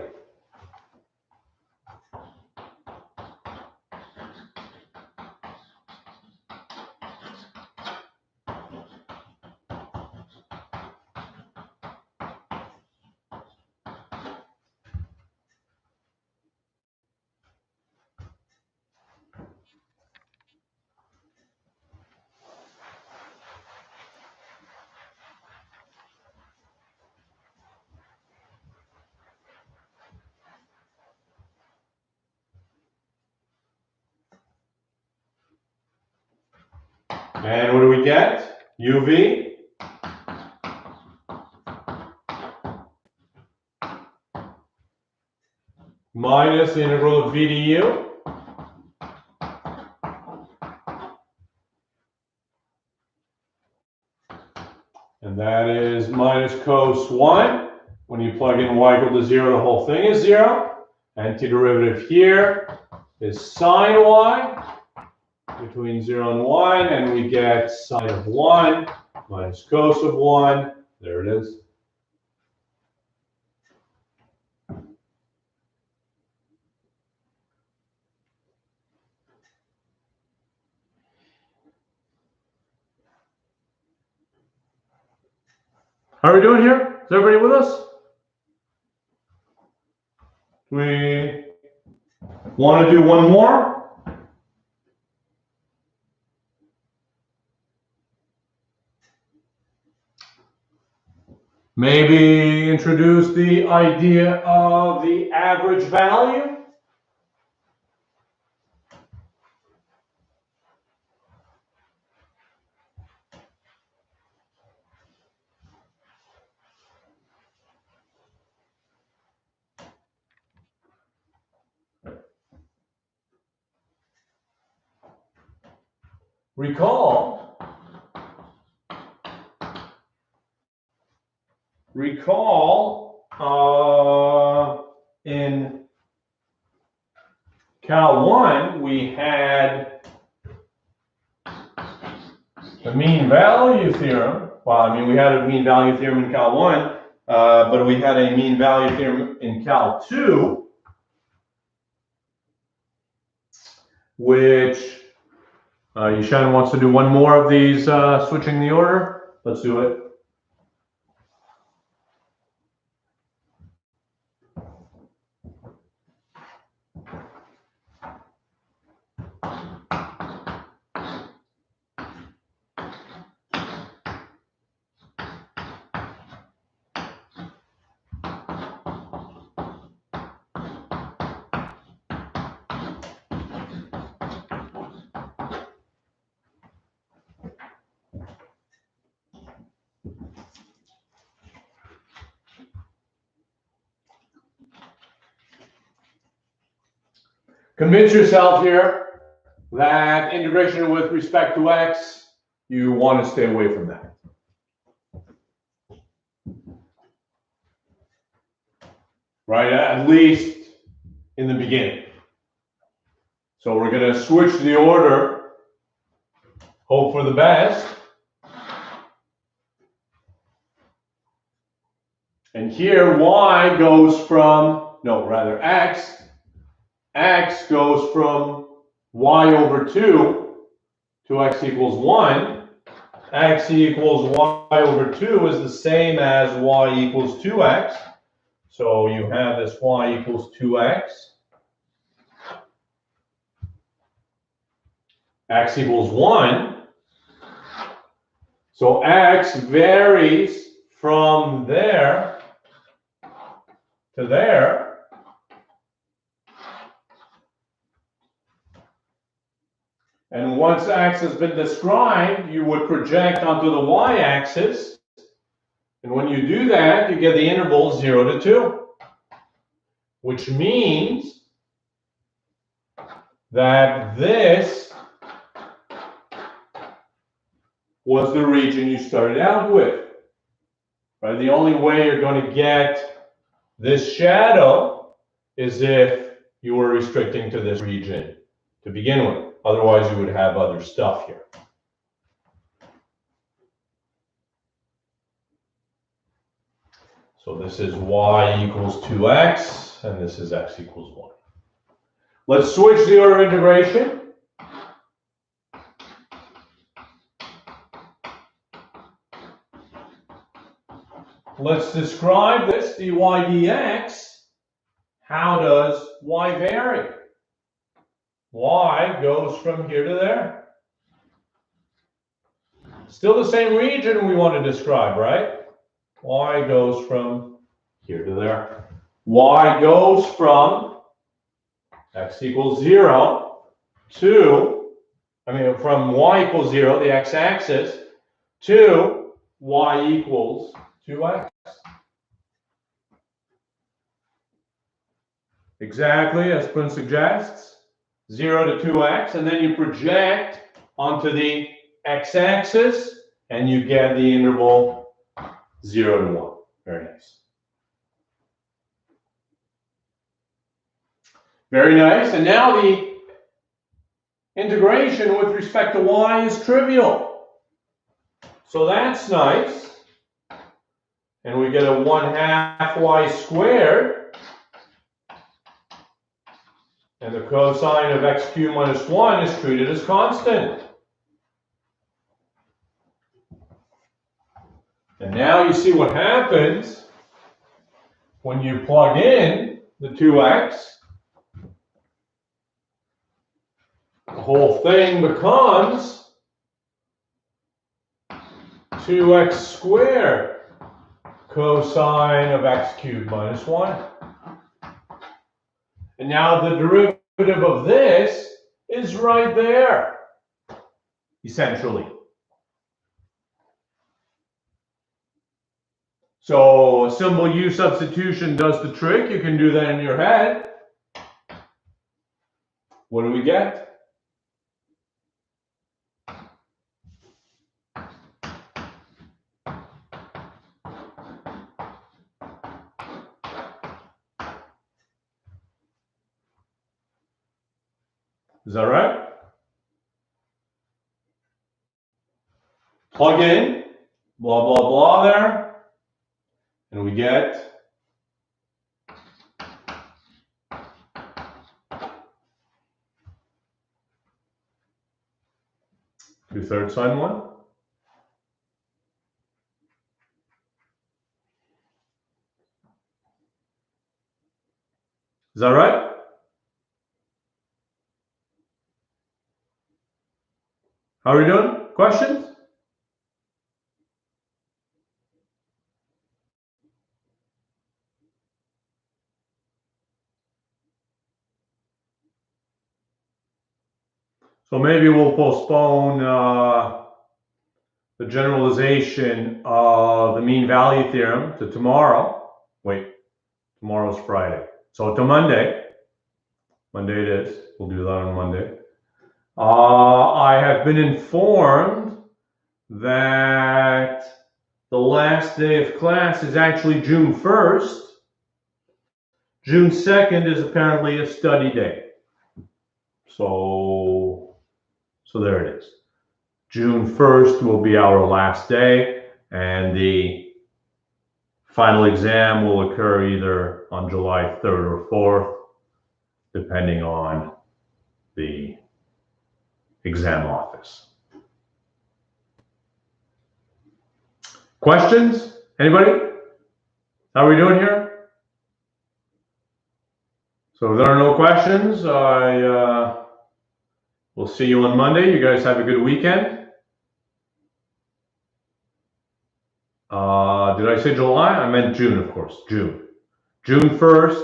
And what do we get? UV minus the integral of v du. And that is minus cos 1. When you plug in y equal to 0, the whole thing is 0. Antiderivative here is sine y between 0 and 1, and we get sine of 1 minus cos of 1. There it is. How are we doing here? Is everybody with us? We want to do one more? Maybe introduce the idea of the average value. Recall in Cal 1 we had the mean value theorem. Well, I mean, we had a mean value theorem in Cal 1, but we had a mean value theorem in Cal 2, which Yushan wants to do one more of these switching the order. Let's do it. Convince yourself here that integration with respect to x, you want to stay away from that. Right, at least in the beginning. So we're going to switch the order, hope for the best. And here y goes from, no, rather x goes from y over 2 to x equals 1. X equals y over 2 is the same as y equals 2x. So you have this y equals 2x. X equals 1. So x varies from there to there. And once x has been described, you would project onto the y-axis. And when you do that, you get the interval 0 to 2. Which means that this was the region you started out with. Right? The only way you're going to get this shadow is if you were restricting to this region to begin with. Otherwise, you would have other stuff here. So this is y equals 2x, and this is x equals 1. Let's switch the order of integration. Let's describe this dy dx. How does y vary? Y goes from here to there. Still the same region we want to describe, right? Y goes from here to there. Y goes from x equals 0 to, from y equals 0, the x-axis, to y equals 2x. Exactly as Prin suggests. 0 to 2x, and then you project onto the x-axis, and you get the interval 0 to 1. Very nice. Very nice. And now the integration with respect to y is trivial. So that's nice. And we get a 1/2 y squared. And the cosine of x cubed minus 1 is treated as constant. And now you see what happens when you plug in the 2x. The whole thing becomes 2x squared cosine of x cubed minus 1. And now the derivative of this is right there, essentially. So a simple U substitution does the trick. You can do that in your head. What do we get? Is that right? Plug in, blah, blah, blah there, and we get 2/3 sine 1. Is that right? How are we doing? Questions? So maybe we'll postpone the generalization of the mean value theorem to tomorrow. Wait, tomorrow's Friday. So to Monday. Monday it is. We'll do that on Monday. I have been informed that the last day of class is actually June 1st. June 2nd is apparently a study day. So there it is. June 1st will be our last day, and the final exam will occur either on July 3rd or 4th, depending on the exam office. Questions? Anybody? How are we doing here? So if there are no questions, I will see you on Monday. You guys have a good weekend. Did I say July? I meant June, of course. June. June 1st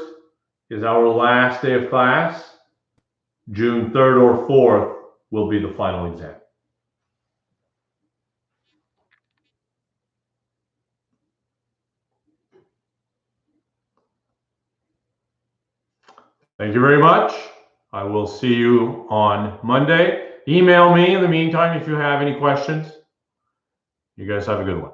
is our last day of class. June 3rd or 4th will be the final exam. Thank you very much. I will see you on Monday. Email me in the meantime if you have any questions. You guys have a good one.